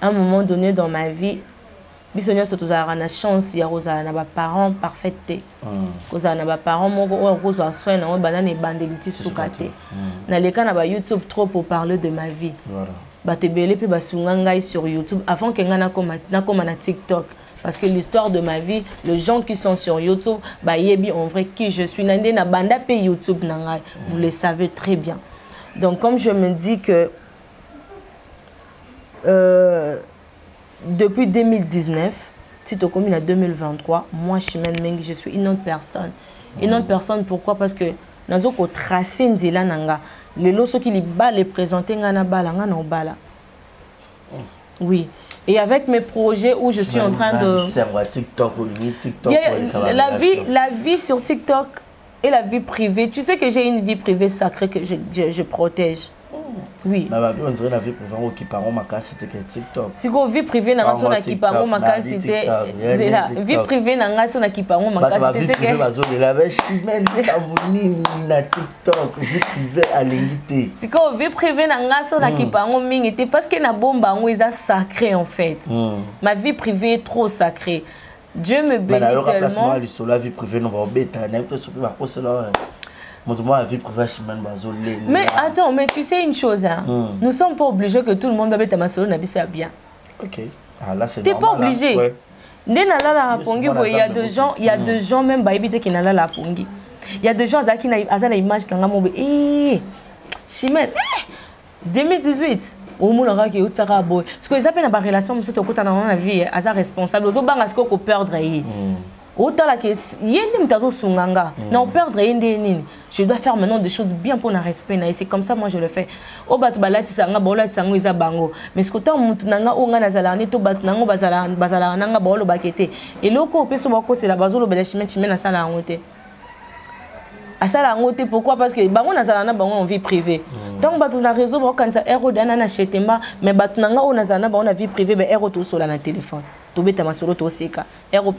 Speaker 2: un moment donné dans ma vie, j'ai eu la chance de avoir des parents parfaits. J'ai eu des parents qui ont soin de YouTube trop pour parler de ma vie. Sur YouTube avant que je TikTok parce que l'histoire de ma vie, les gens qui sont sur YouTube, en vrai qui je suis, YouTube, vous le savez très bien. Donc comme je me dis que depuis 2019, si tu commis en 2023, moi je suis une autre personne. Une autre personne pourquoi? Parce que nous avons tracé une nanga. Les lots qui les présenter ngana bala ngana bala. Oui. Et avec mes projets où je suis en train de
Speaker 1: TikTok,
Speaker 2: la vie sur TikTok et la vie privée. Tu sais que j'ai une vie privée sacrée que je protège. Oui.
Speaker 1: Mais on dirait la vie privée qui parle ma casse c'était TikTok.
Speaker 2: Si vous vie privée na ngana qui parle ma casse c'était la vie privée na ngana qui parle ma casse c'était que
Speaker 1: la vie chimène kabuni na TikTok vie privée à l'ingité.
Speaker 2: Si vous vie privée na ngana qui parle mingi c'était parce que na bomba ngo est sacré en fait. Ma vie privée est trop sacrée. Dieu me bénit tellement.
Speaker 1: La vie privée non va bêta na peut se pas pour cela.
Speaker 2: Mais attends, mais tu sais une chose, hein? Nous ne sommes pas obligés que tout le monde doit ma solo bien.
Speaker 1: Ok. Ah, là, c'est
Speaker 2: normal. Tu n'es pas obligé. Ouais. Il y a des gens, même qui n'ont pas la pongi. Il y a des gens qui ont l'image qui ont dit Chimène, 2018. Au moins, il y a ce que appellent la relation, monsieur, tu as dans la vie, responsable. Ils ont perdre. Je dois faire maintenant des choses bien pour le respect et c'est comme ça moi je le fais. Mais ce que tu as pourquoi? Parce que on vie privée. Donc on a réseau mais on a vie privée sur la téléphone.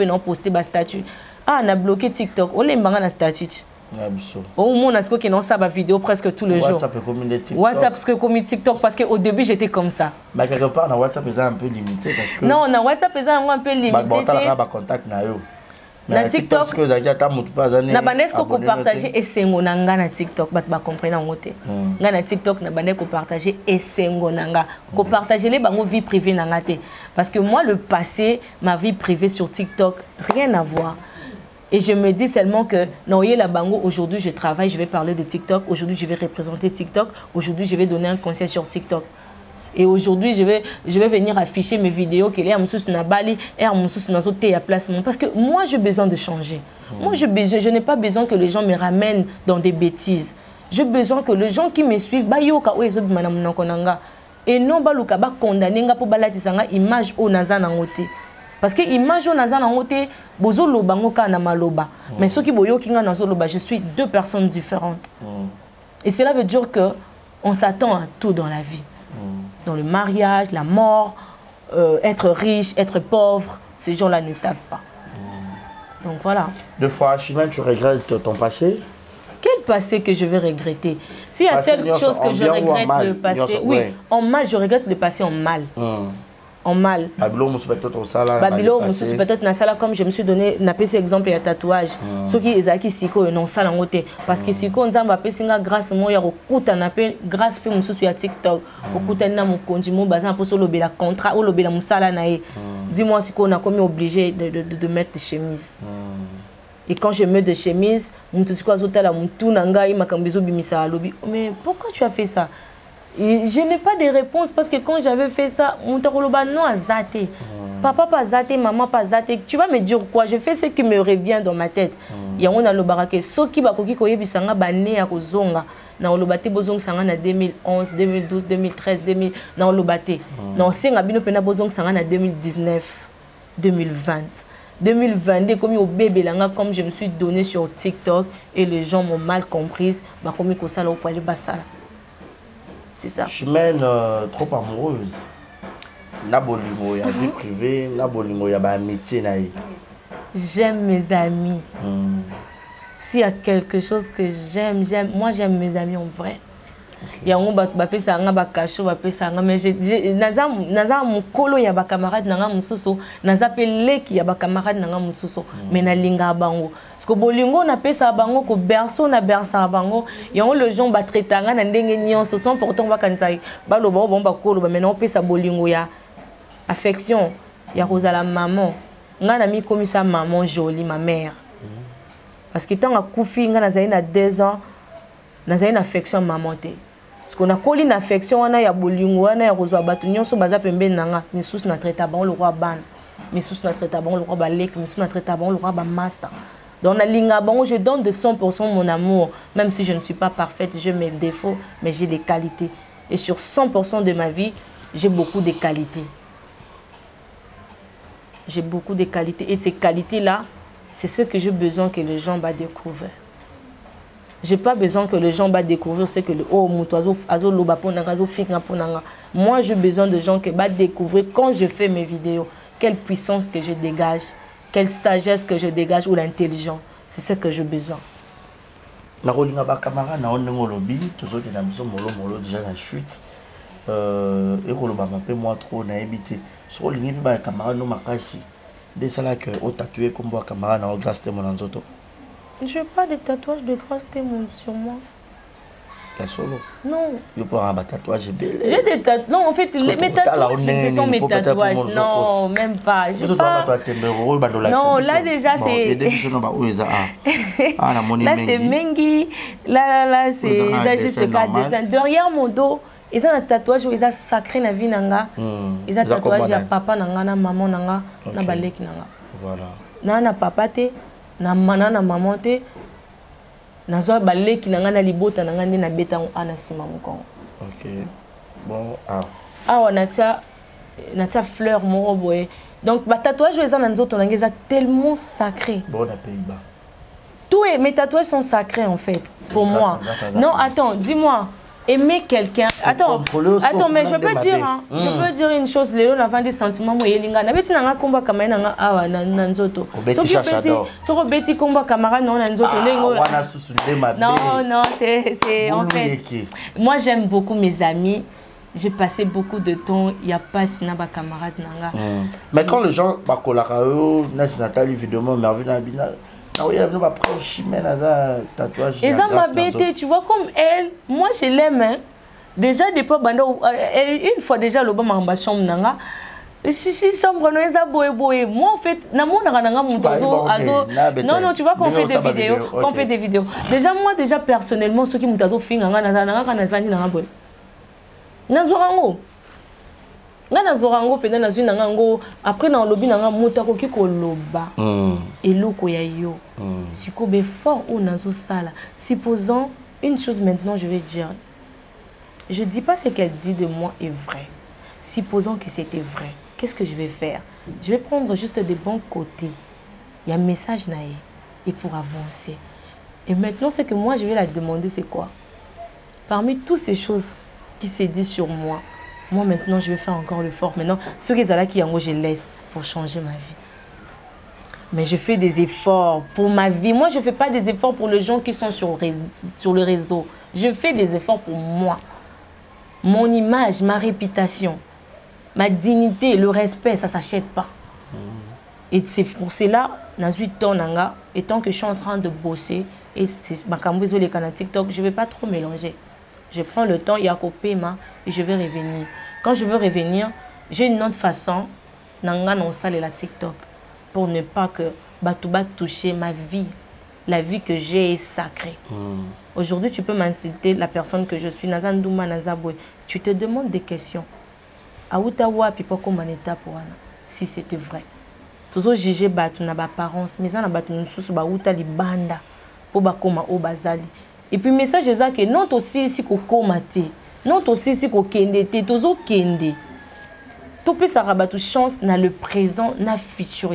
Speaker 2: Non posté bas statut. Ah, on a bloqué TikTok. On a statut. Au moins, on a ça vidéo presque tous les jours. WhatsApp, parce que comme TikTok, parce qu'au début, j'étais comme ça.
Speaker 1: Mais quelque part, WhatsApp est un peu limité. Parce que
Speaker 2: non, WhatsApp est un peu limité. Na TikTok, na banes ko partager esengo nanga na TikTok, bat ba comprendre ngote. Nga na TikTok na banes ko partager esengo nanga, ko partager les bango vie privée nanga te. Parce que moi le passé, ma vie privée sur TikTok, rien à voir. Et je me dis seulement que non, la bango aujourd'hui je travaille, je vais parler de TikTok, aujourd'hui je vais représenter TikTok, aujourd'hui je vais donner un conseil sur TikTok. Et aujourd'hui, je vais venir afficher mes vidéos qu'il y a un moussous na Bali et un moussous na zoté à placement. Parce que moi, j'ai besoin de changer. Moi, je n'ai pas besoin que les gens me ramènent dans des bêtises. J'ai besoin que les gens qui me suivent, bah yoka o ezo bimana munoko nanga. Et non baluka ba condamner nga pour balatisa nga image o naza nangote. Parce que image o naza nangote bozo loba ngoka na maloba. Mais ceux qui boyo kinga nazo loba, je suis deux personnes différentes. Et cela veut dire que on s'attend à tout dans la vie. Dans le mariage, la mort, être riche, être pauvre, ces gens-là ne savent pas. Donc voilà.
Speaker 1: Deux fois, Chimène, tu regrettes ton passé?
Speaker 2: Quel passé que je vais regretter? S'il y a quelque chose que je regrette le passé, oui, en mal, je regrette le passé en mal. En mal.
Speaker 1: Babylone, peut-être au sala.
Speaker 2: Babylone, peut-être na sala comme je me suis donné, na pese exemple ya tatouage. Ceux qui ezaki siko non sala ngote parce que siko nzamba pesinga grâce mo ya kokuta na pe grâce pe mususu ya TikTok. Kokuta na mukonji mo bazan po so lobela contrat ou lobela musala na ye. Dis-moi siko on a comme obligé de mettre des chemises. Et quand je mets des chemises, mais pourquoi tu as fait ça? Et je n'ai pas de réponse parce que quand j'avais fait ça, mon taroloba non a zaté. Papa pas zaté, maman pas zaté. Tu vas me dire quoi? Je fais ce qui me revient dans ma tête. Il y a un barake. Ce qui va koye bisanga bané à kozonga. Na olobate bozong sanga na 2011, 2012, 2013, 2000 na olobate. Na senga bino pena bozong sanga na 2019, 2020. 2022, comme au bébé langa, comme je me suis donné sur TikTok et les gens m'ont mal comprise, bah comme il ça là au poil basala. C'est ça.
Speaker 1: Chimène trop amoureuse. Na bolimo ya vie privée, na bolimo ya ba amitié na yi.
Speaker 2: J'aime mes amis. S'il y a quelque chose que j'aime, moi j'aime mes amis en vrai. Il y a un bapé ça nga bakacho bapé ça nga mais naza mukolo ya ba camarade nanga mususu naza pelé ki ya ba camarade nanga mususu mais na linga bango parce que bolingo na pesa bango ko berso na bersa bango ya on le gens ba traitanga na ndenge nyonso sans pourtant ba kanisa ba lo bon ba kolo ba maintenant pesa bolingo ya affection ya kozala maman nga na mi comme ça maman jolie ma mère parce que tant a koufi nga naza na 2 ans naza une affection maman te. Parce qu'on a collé une affection, on a ya bolingo, on a ya rozwa batu nyonso baza pembe nanga, misus na traita ban le roi ban, misus na traita ban le roi balek, misus na traita ban le roi ba master. Dans la linga ban, je donne de 100% mon amour, même si je ne suis pas parfaite, j'ai mes défauts, mais j'ai des qualités. Et sur 100% de ma vie, j'ai beaucoup de qualités. J'ai beaucoup de qualités et ces qualités-là, c'est ce que j'ai besoin que les gens découvrent. Je n'ai pas besoin que les gens découvrir ce que le oh moi j'ai besoin de gens qui vont découvrir quand je fais mes vidéos quelle puissance que je dégage, quelle sagesse que je dégage ou l'intelligence. C'est ce que j'ai besoin.
Speaker 1: Na rolinga ba camarade na onengo lobi toujours que na biso molo déjà la chute et koloba un peu moi trop na habité sur lingi ba camarade no makasi de ça là que au tatoué comme ba camarade na grâce mon nzoto.
Speaker 2: Je n'ai pas de tatouage de grâce témoin sur moi.
Speaker 1: La solo?
Speaker 2: Non.
Speaker 1: Je peux avoir un tatouage belé.
Speaker 2: J'ai des tatouages. Non, en fait, mes tatouages, ce sont mes tatouages. Non, même pas. Je pas... Non, là déjà, c'est... Là, c'est Mengi. Là, c'est juste le cas de dessin. Derrière mon dos, ils ont un tatouage où ils ont sacré la vie. Ils ont un tatouage, il y a papa, maman, balek. Voilà. Na papa, na mana na maman te nazwa baleki na ngana libota na ngande na beta ana sima mukongo.
Speaker 1: OK. Bon
Speaker 2: on a ta fleur moko boye. Donc ba tatouage eza na nzoto nangeza tellement sacré.
Speaker 1: Bon na Pays-Bas.
Speaker 2: Tous mes tatouages sont sacrés en fait pour moi. Non, attends, dis-moi. Aimer quelqu'un. Attends, mais je peux dire, hein, je peux dire une chose. Léon avant des sentiments, moi, yelinga. Na beti nanga komba kamera nanga awa na nzoto. Soko beti komba kamera non na nzoto lengo. Non, c'est en fait. Moi, j'aime beaucoup mes amis. J'ai passé beaucoup de temps. Il y a pas sina ba camarade nanga.
Speaker 1: Mais quand les gens ba kolakao, na Nathalie évidemment, Mervyn Abina.
Speaker 2: Et ça m'a bêté, tu vois, comme elle, moi je l'aime. Hein. Déjà, une fois déjà, le bon m'a chambre nanga. Si chambre moi en fait, non, tu vois qu'on fait des vidéos, qu'on fait des vidéos. Déjà moi déjà personnellement, ceux qui m'ont dit finga Ngana zorango pena na zuna ngango après na lobi na nga mutako ki koloba eloko ya yo siko be fort ou nazo sala supposons une chose maintenant, je vais dire. Je ne dis pas ce qu'elle dit de moi est vrai. Supposons que c'était vrai. Qu'est-ce que je vais faire? Je vais prendre juste des bons côtés. Il y a un message naïf. Et pour avancer. Et maintenant, ce que moi, je vais la demander, c'est quoi? Parmi toutes ces choses qui se disent sur moi, moi, maintenant, je vais faire encore l'effort. Maintenant, ceux qui sont là, je laisse pour changer ma vie. Mais je fais des efforts pour ma vie. Moi, je ne fais pas des efforts pour les gens qui sont sur le réseau. Je fais des efforts pour moi. Mon image, ma réputation, ma dignité, le respect, ça ne s'achète pas. Et c'est pour cela, dans 8 ans, et tant que je suis en train de bosser, et ma camouise les canaux TikTok, je ne vais pas trop mélanger. Je prends le temps, il y a Kopema, et je vais revenir. Quand je veux revenir, j'ai une autre façon, dans salle et la TikTok, pour ne pas que Batouba touche ma vie. La vie que j'ai est sacrée. Aujourd'hui, tu peux m'insulter la personne que je suis, Nazandouma Nazaboué. Tu te demandes des questions. Aoutawa, Pipoko Maneta Pouana, si c'était vrai. Toujours juger Batou na apparence, mais ça na Batou nous Baouta Libanda, pour Bakoma au Bazali. Et puis, message c'est ça que non aussi si qu'on comate, non aussi si qu'on kende, toujours kende. Tout peut s'arrabattre chance dans le présent, dans le futur.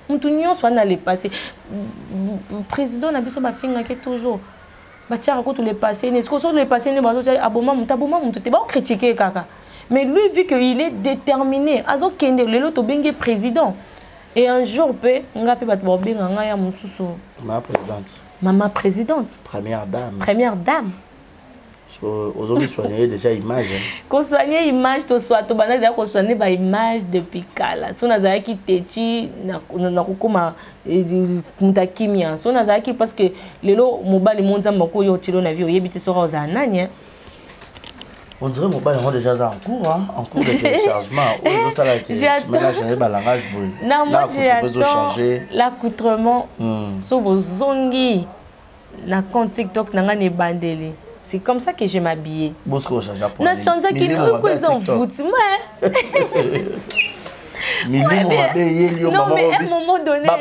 Speaker 2: Nous soit dans le passé. Le président n'a pas fait toujours. Le passé, est-ce que le passé n'est pas critiqué kaka. Mais lui, vu qu'il est déterminé, azo kende le loto bengue président. Et un jour, ma
Speaker 1: présidente.
Speaker 2: Maman présidente.
Speaker 1: Première dame.
Speaker 2: Première dame.
Speaker 1: Aujourd'hui, soigner déjà image.
Speaker 2: Qu'on soigne image, to soit to bana qu'on soigne ba image depuis kala. So naza ki techi na kokoma mutakimia. So naza ki parce que lelo mobali monza mako yo tilo na vie oyebite sora ozananya.
Speaker 1: On dirait que mobile est déjà en cours, hein? En cours de téléchargement.
Speaker 2: Non, moi j'adore l'accoutrement. Sur vos zongi, na compte TikTok, na ngane bandeli. C'est comme ça que je m'habille. Na change qui représente non, mais à un moment donné. Non,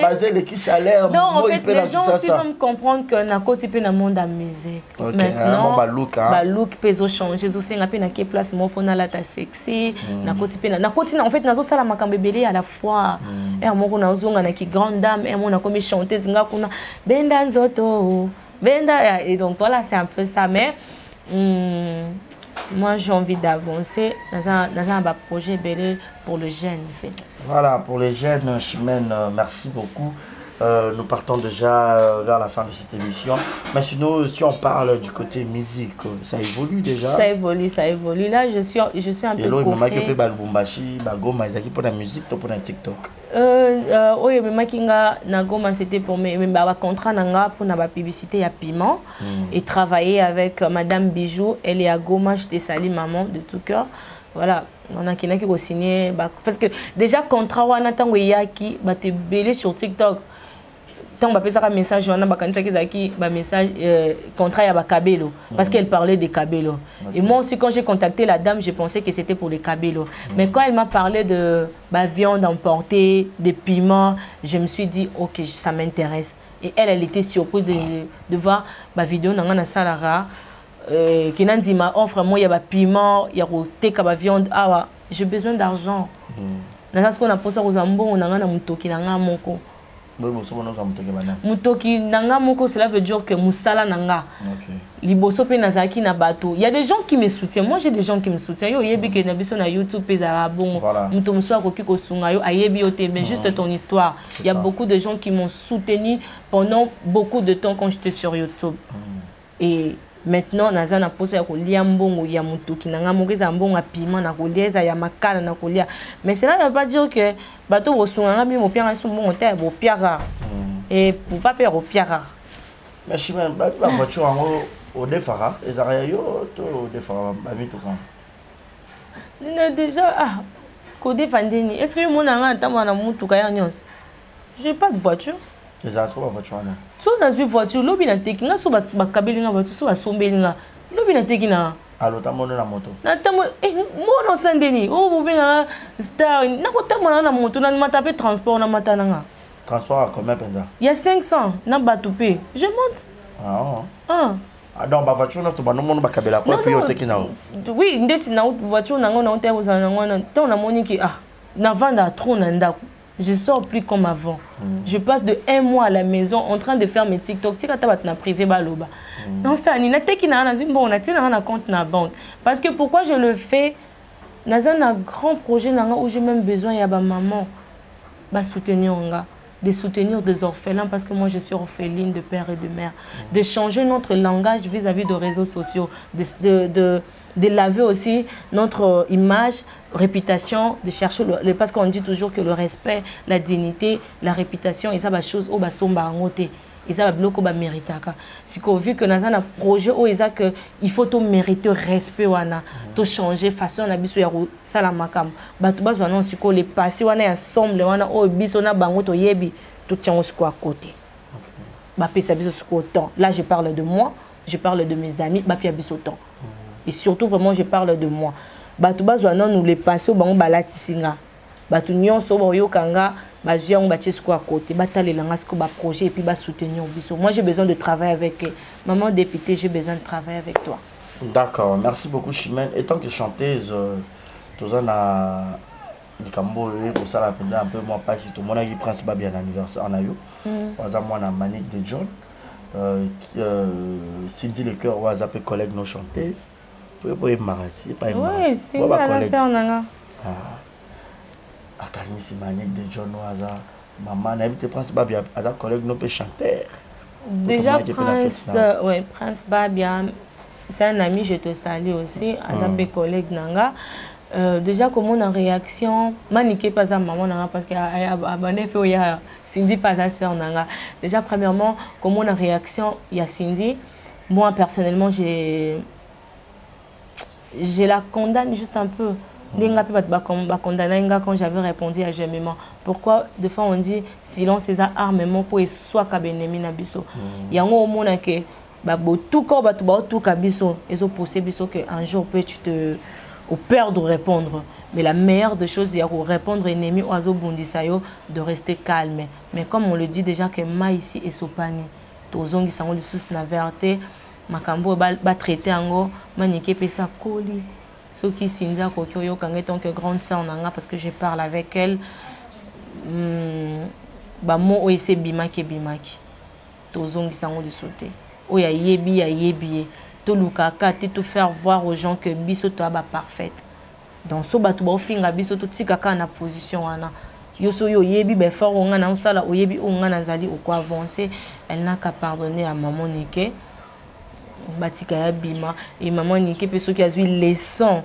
Speaker 2: en fait, les gens aussi vont comprendre que na côté peut na monde amusé. Maintenant, look peut changer. Je sais na quelle place mon phone là ta sexy. Na côté peut na côté en fait nazo sala makambebele à la fois. Et à mon nazo na qui grande dame et mon na comme chanteuse nga kuna benda nzoto. Benda et donc voilà, c'est un peu ça mais moi, j'ai envie d'avancer dans un projet belé pour le jeune. En fait.
Speaker 1: Voilà, pour les jeunes, Chimène, merci beaucoup. Nous partons déjà vers la fin de cette émission. Mais sinon, si on parle du côté musique, ça évolue déjà?
Speaker 2: Ça évolue, ça évolue. Là, je suis un peu coffré.
Speaker 1: Et là, pour la musique, pour la TikTok.
Speaker 2: Oui, mais Nagoma, c'était pour mes contrats pour la publicité à Piment et travailler avec Madame Bijou. Elle est à Goma, je te salue maman de tout cœur. Voilà, on a qui signé parce que déjà contrat on attend yaki te belé sur TikTok. Tant on ça un message on a message contrat ya Kabelo parce qu'elle parlait des Kabelo. Okay. Et moi aussi quand j'ai contacté la dame, je pensais que c'était pour les Kabelo. Mais quand elle m'a parlé de viande emportée, de piments, je me suis dit OK, ça m'intéresse. Et elle était surprise de voir ma vidéo dans la salara. Qui n'a dit ma offre moi il y a piment, il y a la viande, j'ai besoin d'argent. Dans ce qu'on a posé aux ambons, on a un mutoki nanga moko. Mutoki nanga moko, cela veut dire que musala nanga. Liboso pe nazaki na bateau. Il y a des gens qui me soutiennent. Moi j'ai des gens qui me soutiennent. Yo yebi que nabiso na YouTube pezala bon. Muto muswa koki ko sunga yo ayebi ote mais juste ton histoire. Il y a beaucoup de gens qui m'ont soutenu pendant beaucoup de temps quand j'étais sur YouTube. Et maintenant, nazana posé à kolia mbongo ya mutuki nanga mokeza mbongo a piment na kolia ya makala na kolia. Mais cela ne veut pas dire que bateau osunga bi mo pianga sumbongo te bo piaga. Et pour pas perdre au piaga.
Speaker 1: Mais si même la voiture au défara, les arrières to défara bami to kan.
Speaker 2: Déjà ko défendeni. Est-ce que mon nanga tama na mutuka ya nyos? J'ai pas de voiture.
Speaker 1: Les asco voiture là.
Speaker 2: So dans une voiture, lobi na tekinga so ba kabeli nga voiture so ba sombelinga. Lobi na tekina.
Speaker 1: Alors ta mono na moto.
Speaker 2: Na tamo mono sandeni. Oh bobinga star na ko tamo na moto na matape transport na matana nga.
Speaker 1: Transport à combien penza?
Speaker 2: Il y a 500 na batoupe. Je monte.
Speaker 1: donc ba voiture na to ba no mono ba kabela ko puis yote kinao.
Speaker 2: Oui, ndeti na voiture na ngo na te bo za ngo na to na moni ki na vanda trop na ndako. Je sors plus comme avant. Je passe de 1 mois à la maison en train de faire mes TikTok. Tu as privé baloba. Non ça ni na te ki na une bonne na compte na banque. Parce que pourquoi je le fais? Dans un grand projet où j'ai même besoin de maman de soutenir des orphelins parce que moi je suis orpheline de père et de mère, de changer notre langage vis-à-vis des réseaux sociaux, de laver aussi notre image, réputation, de chercher parce qu'on dit toujours que le respect, la dignité, la réputation, et ça va chose au bas somba en côté. Et ça va bloquer ba mériter ka. Si qu'on vu que dans un projet où ils a que il faut to mériter respect wana, to changer façon na biso ya salamakam. Ba to bazwa non siko les passer wana ensemble wana o biso na bango to yebi to tient siko à côté. Ba pesa biso siko temps. Là je parle de moi, je parle de mes amis, ba pia biso temps. Et surtout vraiment je parle de moi. Ba to bazwa non nous les passer bango balati singa. Ba to nyonso ba yo kanga à côté, projet et puis soutenir. Moi, j'ai besoin de travailler avec maman députée, j'ai besoin de travailler avec toi.
Speaker 1: D'accord, merci beaucoup Chimène. Et tant que chanteuse, tout ça na Cambo pour ça un peu moi pas si tout le monde a eu Prince Babi un anniversaire en ayo. Par exemple moi na Manique de John, Cindy le cœur wa zappé collègue nos chanteuses. Pour marati, pas une.
Speaker 2: Oui, c'est la sœur nanga.
Speaker 1: Akanisi Manique de John Waza maman n'habite Prince Babia à ta collègue non peut chanter.
Speaker 2: Déjà Prince Babia c'est un ami, je te salue aussi à ta collègue nanga. Déjà comment on a réaction Manique pas à maman nanga parce que abonné fait il y a Cindy pas à sœur nanga. Déjà premièrement comment on a réaction il y a Cindy. Moi personnellement je la condamne juste un peu. Quand j'avais répondu à Gémement. Pourquoi des fois on dit silence c'est un armement pour soit kabenemi na biso. Il y a un moment que tout corps tout kabiso et so possible que un jour peut tu te au perdre répondre. Mais la meilleure des choses c'est de répondre ennemi oiseau bondisayo de rester calme. Mais comme on le dit déjà que ma ici et sopani. Tozongi sango les sous na vérité makambo ba traiter ango manique pesa koli. Ce qui Cindy Kokyo en tant que grande sœur nanga parce que je parle avec elle ba mo oese bimaki tozongi sango de sauter oya yebi to lukaka te faire voir aux gens que biso to ba parfaite dans so batu ba finga biso to tikaka na position wana yoso yo yebi be fort on na sala oyebi on na zali au quoi avancer. Elle n'a qu'à pardonner à maman Nike Batika ya bima et maman Nike peso qui a eu leçon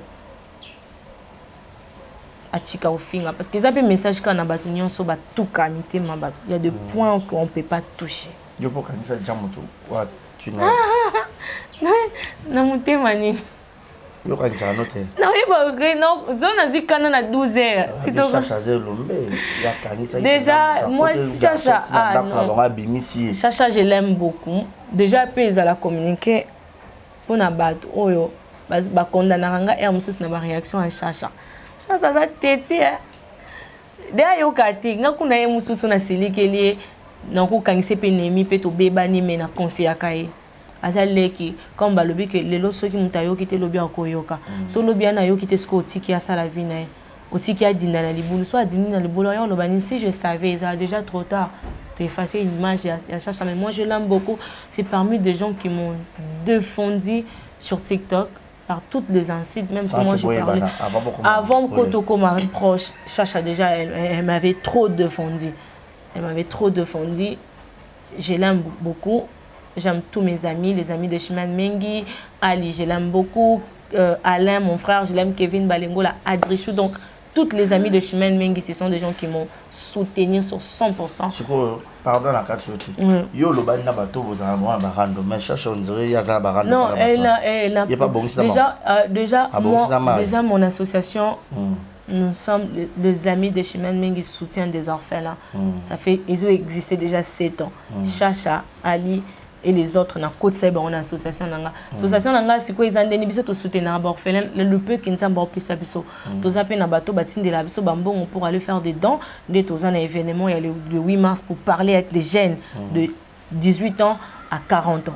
Speaker 2: à Chika au finga parce que ça peut message quand na batu nyonso ba tout kamité ma batu il y a des points qu'on peut pas toucher
Speaker 1: yo pour kanisa jamoto wa tu na
Speaker 2: na mutema ni
Speaker 1: yo kanisa note
Speaker 2: non mais bon non zone zikana na 12 heures
Speaker 1: tu te chachaze lombe ya kanisa
Speaker 2: déjà moi chacha chacha je l'aime beaucoup déjà puis ils allaient communiquer pour na batu oyo ba condamnanga et mususu na ba réaction à chacha chacha za teti déjà yo kati ngakuna ye mususu na silikeli na ko kangise pe nemi pe to bebani me na conseil akaye azaleki comme balobi que lelo soki mutayo kite lobi akoyoka so lobi na yo kite sko tiki ya sala vie na otiki a dina na libulu soit dina na libulu yo lobani si je savais ça déjà trop tard de effacer une image à chacha mais moi je l'aime beaucoup c'est parmi des gens qui m'ont défendu sur TikTok par toutes les insultes même si moi je parlais avant que Toko m'a proche chacha déjà elle m'avait trop défendu. Elle m'avait trop défendu. Je l'aime beaucoup. J'aime tous mes amis, les amis de Chimène Mengi, Ali, je l'aime beaucoup. Alain, mon frère, je l'aime. Kevin Balengola, Adrichou. Donc, toutes les amis de Chimène Mengi, ce sont des gens qui m'ont soutenu sur 100%.
Speaker 1: Pardon, la carte sur Yo, le ban n'a pas tout, vous avez un barando. Mais cherche, on dirait, il y a un barando.
Speaker 2: Non, elle a pas bon. Déjà, mon association. Nous sommes les amis de Chimène Mengi soutiennent des orphelins. Ça fait, ils ont existé déjà 7 ans. Chacha, Ali et les autres, na côte c'est bon association nanga. Association nanga c'est quoi ils ont donné biso to soutenir les orphelins le peu qui ne sont pas plus biso. To zaper na bateau batin de la biso bambon pour aller faire des dons. Des to un événement il y a le 8 mars pour parler avec les jeunes de 18 ans à 40 ans.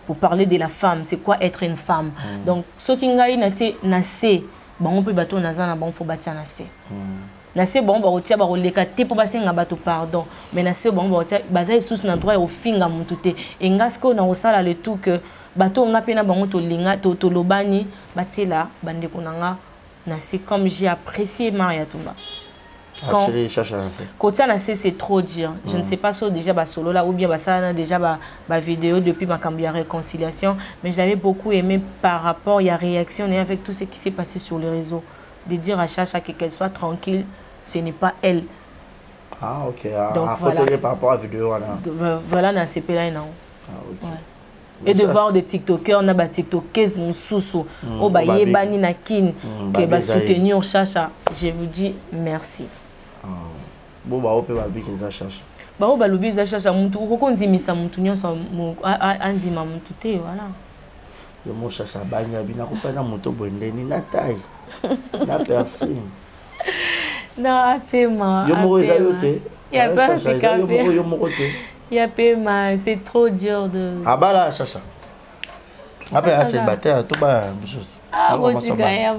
Speaker 2: pour parler de la femme, c'est quoi être une femme. Donc, ce qui est nassé, on peut battre nazana, bon, faut bâtir nassé. Nassé, bon, on tient par les catés pour passer un bateau, pardon. Mais nassé, bon, on tient, basé sous un droit au fin à mon touté. Et ngasko, dans le salle, le tout que bateau, on a peine à bon, to linga, to lobani, bâti là, bande ponanga, nassé, comme j'ai apprécié Maria Toumba. Quand c'est trop dur. Je ne sais pas si déjà solo là ou bien ça déjà ma vidéo depuis ma réconciliation, mais je l'avais beaucoup aimé par rapport à la réaction et avec tout ce qui s'est passé sur les réseaux, de dire à Chacha qu'elle soit tranquille, ce n'est pas elle.
Speaker 1: Ah ok.
Speaker 2: Donc voilà.
Speaker 1: Par rapport à la vidéo
Speaker 2: voilà dans ces pays là non. Et de voir des TikTokers, on a des TikTokers mon sous au baye bani na kin que ba soutenir Chacha. Je vous dis merci.
Speaker 1: Bon bah on peut pas dire qu'ils cherchent.
Speaker 2: Bah on va le bien chercher à mon tour. Pourquoi on dit mais ça mon tour n'y ça mon dit ma mon tout est voilà.
Speaker 1: Le mot cherche à banya bina ko pas na moto bonde ni na taille. Na personne.
Speaker 2: Non paiement.
Speaker 1: Yo mo yote.
Speaker 2: Il y a pas de café. Il y a paiement, c'est trop dur de.
Speaker 1: Ah bah là Chacha. Après c'est célibataire tout bas chose.
Speaker 2: Ah bon tu gagnes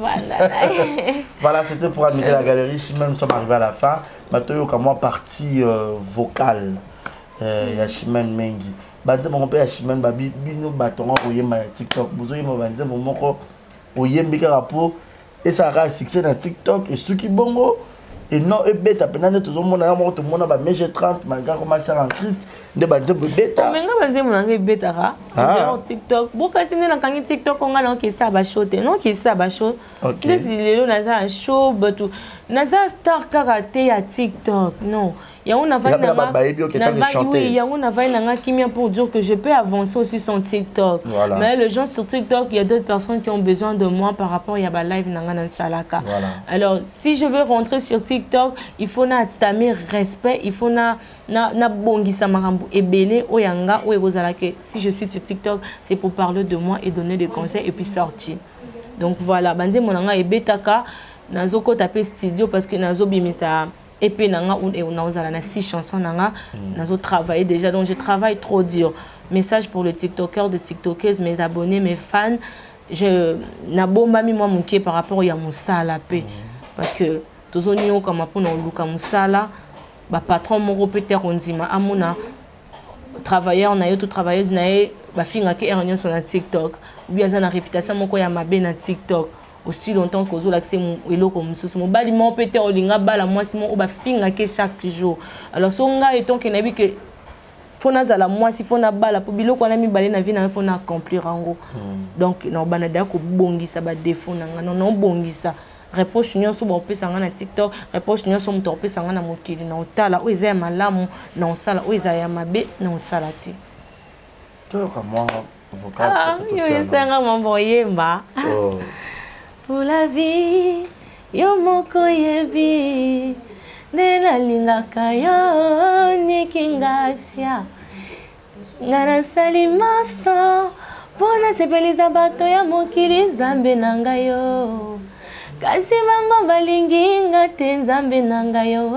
Speaker 1: voilà, c'était pour amuser la galerie. Si même nous sommes arrivés à la fin, maintenant comme moi partie vocale il y a Chimène Mengi. Banze mon père Chimène babi bino batonga oyema TikTok. Bozo yema banze mon moko oyembi rapport et ça a succès dans TikTok et ceux qui bongo et non et bêta pendant tout le monde a tout le monde a mais j'ai 30 ma gars commence en Christ de banze bêta.
Speaker 2: Mais nga banze mon bêta ra sur TikTok. Boka sine na kangi TikTok on a non qui ça ba shote non qui ça ba show. OK. Lelo na za show batu na za star karaté à TikTok non. Il y a une qui pour dire que je peux avancer aussi sur TikTok. Voilà. Mais les gens sur TikTok, il y a d'autres personnes qui ont besoin de moi par rapport à la live dans Salaka. Voilà. Alors, si je veux rentrer sur TikTok, il faut tamer respect, il faut na bongisa marambu et belé oyanga ou egozalake. Si je suis sur TikTok, c'est pour parler de moi et donner des conseils et puis sortir. Donc voilà, banze monanga et betaka nazoko taper studio parce que nazo bimisa. Et puis, on a 6 chansons, on a travaillé déjà, donc je travaille trop dur. Message pour les TikTokers, de TikTokers, mes abonnés, mes fans. Je n'ai pas mis moi mon pied par rapport à mon sala. Parce que tous les gens qui ont mon sala, le patron mon peut-être on dit à mon travailleur, on a tout travaillé, on a fait sur TikTok. Ou bien on a une réputation, on a ma belle TikTok. Aussi longtemps que l'accès au comme ça mon baliment peut-être au linga bala moi si mon ba finga que chaque jour alors songa étant que nabi que fona za la moi si fona bala pour biloko na mi balé na vie na fona accomplir en gros donc non banada ko bongisa ba défaut na non bongisa reproche nyonso ba opesa nga na TikTok reproche nyonso muto opesa nga na mokili na otala o eza malamu na osala o eza ya mabe na osala te
Speaker 1: to comme vocal
Speaker 2: yo sanga mambo yemba pour la vie, yo moko yebi, de la lingaka yo nikingasia. Ngana salimaso, pona sepeliza bato ya mokili nzambe nanga yo. Kasi bango balingi ngate nzambe nanga yo.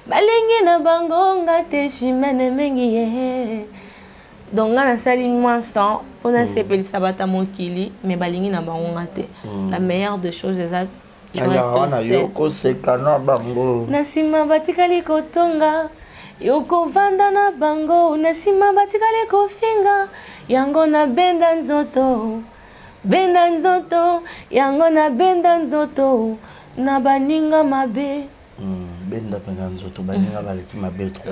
Speaker 2: Balingi na bango ngate Chimène Mengi ye. Donc, on a sali moins sans, on a sepeli sabata mokili, mais balingi na bangongate. La meilleure des choses est ça. Tu restes seul. Nasima batikali kotonga, yoko vanda na bango. Nasima batikali kofinga, yango na benda nzoto, yango na benda nzoto, na baninga mabe.
Speaker 1: Benda nzoto, baninga baleki mabe trop.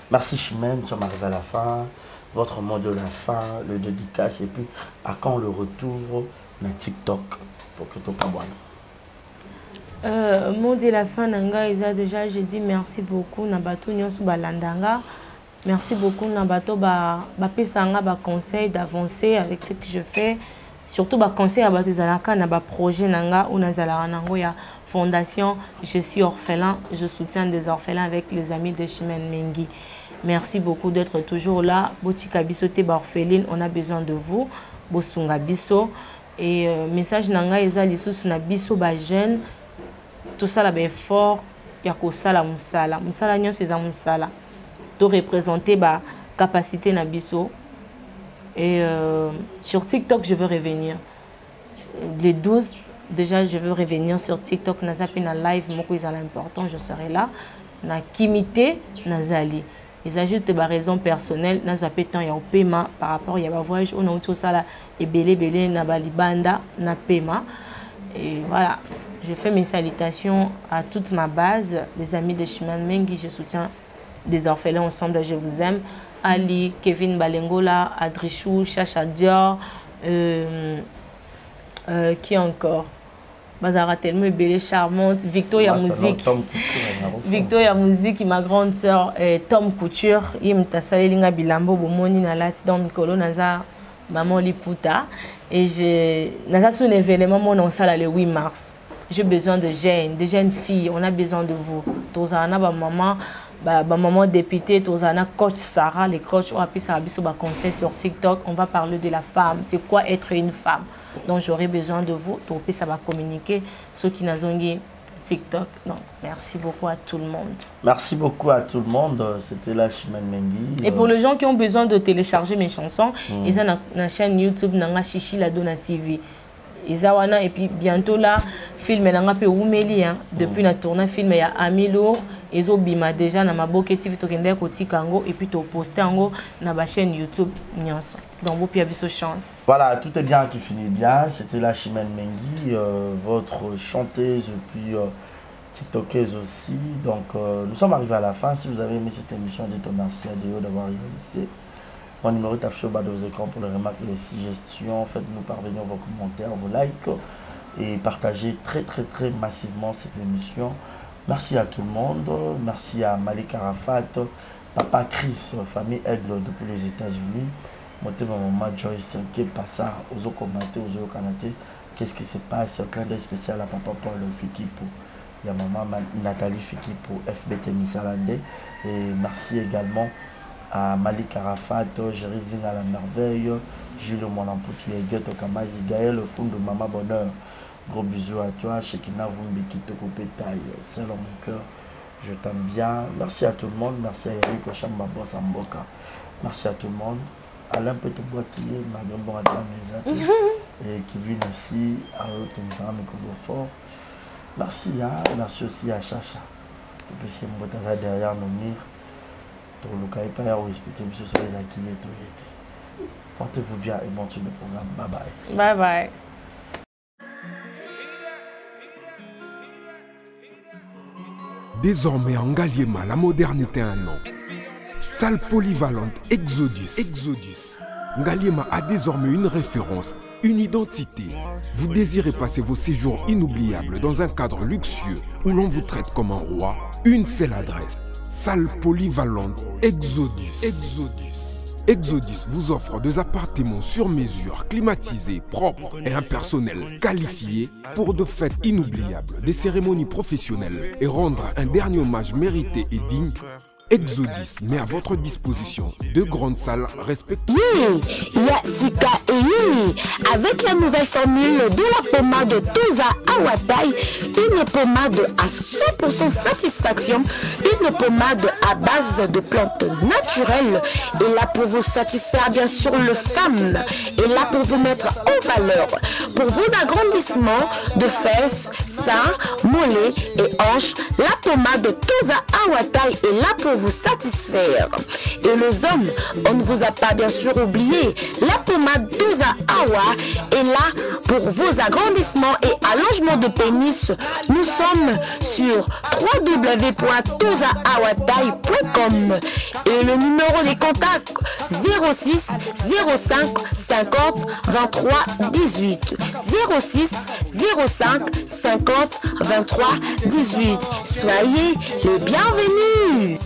Speaker 1: Merci Chimène, nous sommes arrivés à la fin. Votre mot de la fin, le dédicace, et puis à quand le retour dans TikTok pour que tout le
Speaker 2: mot de la fin, Nanga, déjà, j'ai dit merci beaucoup, Nabato Nyonsu Balandanga. Merci beaucoup, Nabato Bapesanga, conseil d'avancer avec ce que je fais. Surtout, conseil à Bato Zalaka, Naba projet Nanga, ou Nazala Nango, ya fondation. Je suis orphelin, je soutiens des orphelins avec les amis de Chimène Mengi. Merci beaucoup d'être toujours là. Botika biso te orpheline, on a besoin de vous. Bosunga biso. Et message nanga eza lisusu na biso ba jeune. Tout ça là ben fort. Yako sala musala. Musala nyonso eza musala. To représenter ba capacité na biso. Et sur TikTok, je veux revenir. Les 12, déjà, je veux revenir sur TikTok. Naza pe na live, moko is important, je serai là. Na kimité, nazali. Ils ajoutent des raisons personnelles. Naza pe temps ya paiement par rapport à ya voyage. On a tout ça là et belé na balibanda na paiement. Et voilà, je fais mes salutations à toute ma base, les amis de Chimane Mengi. Je soutiens des orphelins ensemble. Je vous aime. Ali, Kevin Balengola, Adrichou, Chacha Dior, qui encore? Bazara tellement belle, charmante, Victoria Musique. Victoria Musique, ma grande sœur, Tom Couture, Yim Tassalinga Bilambo, Bomoni Nalat, Dom Mikolo Naza, Maman Liputa. Et Naza son événement, mon salle le 8 mars. J'ai besoin de jeunes filles, on a besoin de vous. Tozana, maman. Maman députée, Tozana, coach Sarah, les coachs ont appris Sarah Bissou, conseil sur TikTok. On va parler de la femme. C'est quoi être une femme? Donc j'aurai besoin de vous. Puis ça va communiquer ceux qui n'ont TikTok. Donc merci beaucoup à tout le monde. Merci beaucoup à tout le monde. C'était la Chimane Mengi. Et pour les gens qui ont besoin de télécharger mes chansons, ils ont une chaîne YouTube, Nanga Chichi la Dona TV. Et puis bientôt là, film Nanga pe Oumeli. Depuis la tournée film, il y a Amilo. Ils ont bima déjà na maboke TV tokende koti kango et puis to poster ango na ba chaîne YouTube nyonso. Donc vous puis abiso chance. Voilà, tout est bien qui finit bien. C'était la Chimane Mengi, votre chanteuse et puis tiktokeuse aussi. Donc nous sommes arrivés à la fin. Si vous avez aimé cette émission, dites merci à Dieu d'avoir réalisé. Mon numéro est affiché au bas de vos écrans pour les remarques et les suggestions. Faites-nous parvenir vos commentaires, vos likes et partagez très massivement cette émission. Merci à tout le monde. Merci à Malik Arafat, Papa Chris, famille Aigle depuis les États-Unis. Mon maman Joyce qui passe aux autres commentaires, aux autres canadiens. Qu'est-ce qui se passe? Un clin d'œil spécial à Papa Paul Fikipo. Il y a maman Nathalie Fikipo, FBT Missalande. Et merci également à Malik Arafat, Jérizine à la merveille, Jules Monamputu et Gueto Kamazi, Gaël, le fond de Maman Bonheur. Gros bisous à toi, Shekina Vumbi qui te coupe taille, c'est dans mon cœur, je t'aime bien. Merci à tout le monde, merci à Eric Ochamba Boss Amboka. Merci à tout le monde. Alain Petitbois qui est ma grande bonne et qui vient aussi à eux qui nous a mis fort. Merci, merci aussi à Chacha. Et puis c'est mon derrière nos murs. Pour le cas, il n'y a pas respecter monsieur sur les acquis et tout. Portez-vous bien et bon sur le programme. Bye bye. Bye bye.
Speaker 3: Désormais en Ngaliema, la modernité a un nom. Salle polyvalente Exodus. Ngaliema a désormais une référence, une identité. Vous désirez passer vos séjours inoubliables dans un cadre luxueux où l'on vous traite comme un roi? Une seule adresse. Salle polyvalente Exodus. Exodus vous offre des appartements sur mesure, climatisés, propres et un personnel qualifié pour de fêtes inoubliables, des cérémonies professionnelles et rendre un dernier hommage mérité et digne. Exodus met à votre disposition deux grandes salles respectives.
Speaker 5: Sika et Yumi, avec la nouvelle formule de la pommade Toza Awatai, une pommade à 100% satisfaction, une pommade à base de plantes naturelles, et là pour vous satisfaire bien sûr le femme, et là pour vous mettre en valeur, pour vos agrandissements de fesses, seins, mollets et hanches, la pommade Toza Awatai est là pour vous satisfaire. Et les hommes, on ne vous a pas bien sûr oublié, la pommade Toza Awa est là pour vos agrandissements et allongements de pénis. Nous sommes sur www.tozaawatai.com et le numéro des contacts 06 05 50 23 18 06 05 50 23 18. Soyez les bienvenus.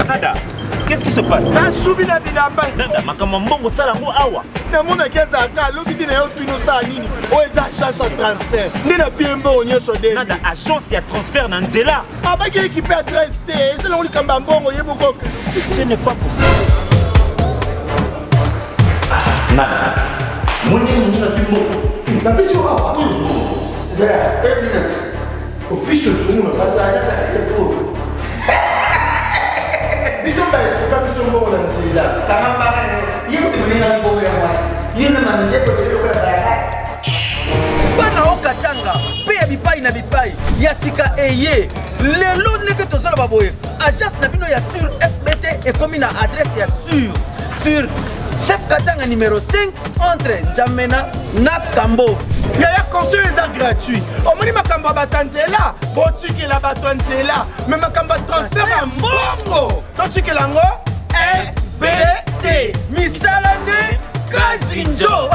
Speaker 6: Nada. Qu'est-ce qui se passe?
Speaker 1: Na subina bilamba.
Speaker 6: Nada makamambongo salango awa.
Speaker 1: Na mona keza ka lobi na yo tuno sa nini. O eza agence à transfert. Ndina piembo onyeso de.
Speaker 6: Nada agence ya transfert na nzela.
Speaker 1: Abaki équipe adresse te. C'est là on kamba mbongo yeboko.
Speaker 6: Ce n'est pas possible. Nada. Moni na fimbo.
Speaker 1: Na biso awa. Zaya, 1 minute. O piso tumu na pata acha telefone. Biso ba efuka biso mbongo na nzela.
Speaker 7: Kama yeye tumelenga mbongo ya mwasi. Yeye na mandeto ndio kwa baraka. Bana okatanga pe bipai na bipai ya sika eye. Lelo ndenge tozala baboye. Agence na bino ya sur FBT et comme na adresse ya sur chef Katanga numéro 5 entre Njamena na Kambo.
Speaker 1: Yaya conseil est gratuit. Au moins makamba batanzela, botiki la batanzela, mais makamba transfert à mbongo. Totiki lango FBT.
Speaker 7: Misalane Kazinjo.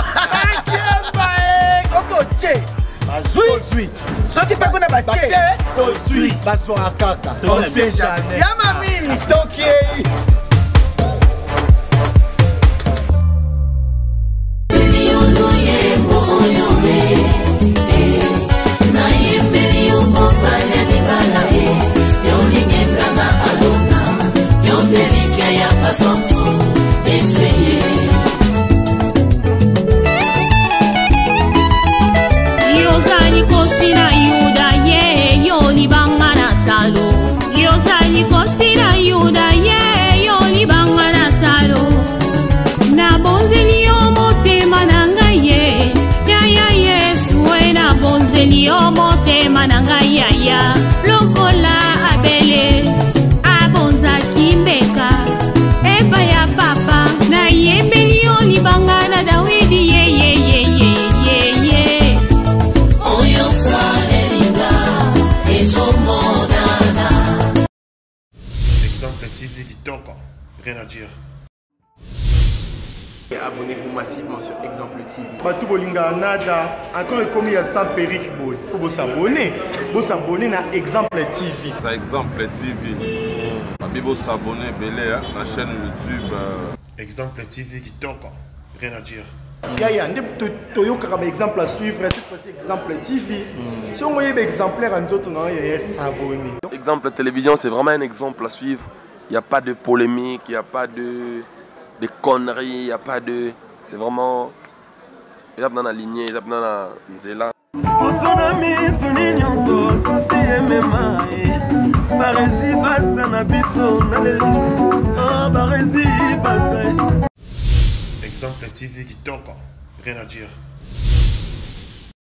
Speaker 7: Soko che. Bazui. Soki pa kona bache.
Speaker 1: Tozui. Bazo akaka.
Speaker 7: On sait jamais. Yama mini.
Speaker 1: Toki.
Speaker 8: TV Kitoko, rien à dire.
Speaker 9: Abonnez-vous massivement sur Exemple TV.
Speaker 1: Batou bolinga nada, encore commis à sans périque boy. Faut vous s'abonner. Vous s'abonner à Exemple TV.
Speaker 10: Ça Exemple TV. Babi vous s'abonner belé la chaîne YouTube.
Speaker 8: Exemple TV Kitoko, rien à dire.
Speaker 1: Yaya, Toyoka comme exemple à suivre, cette fois-ci Exemple TV. Si on voyait exemplaire en autres, on va s'abonner.
Speaker 9: Exemple télévision, c'est vraiment un exemple à suivre. Il n'y a pas de polémique, il n'y a pas de conneries, il n'y a pas de... C'est vraiment... Il y a dans la lignée, il y a dans la nzela.
Speaker 8: Exemple TV Kitoko, rien à dire.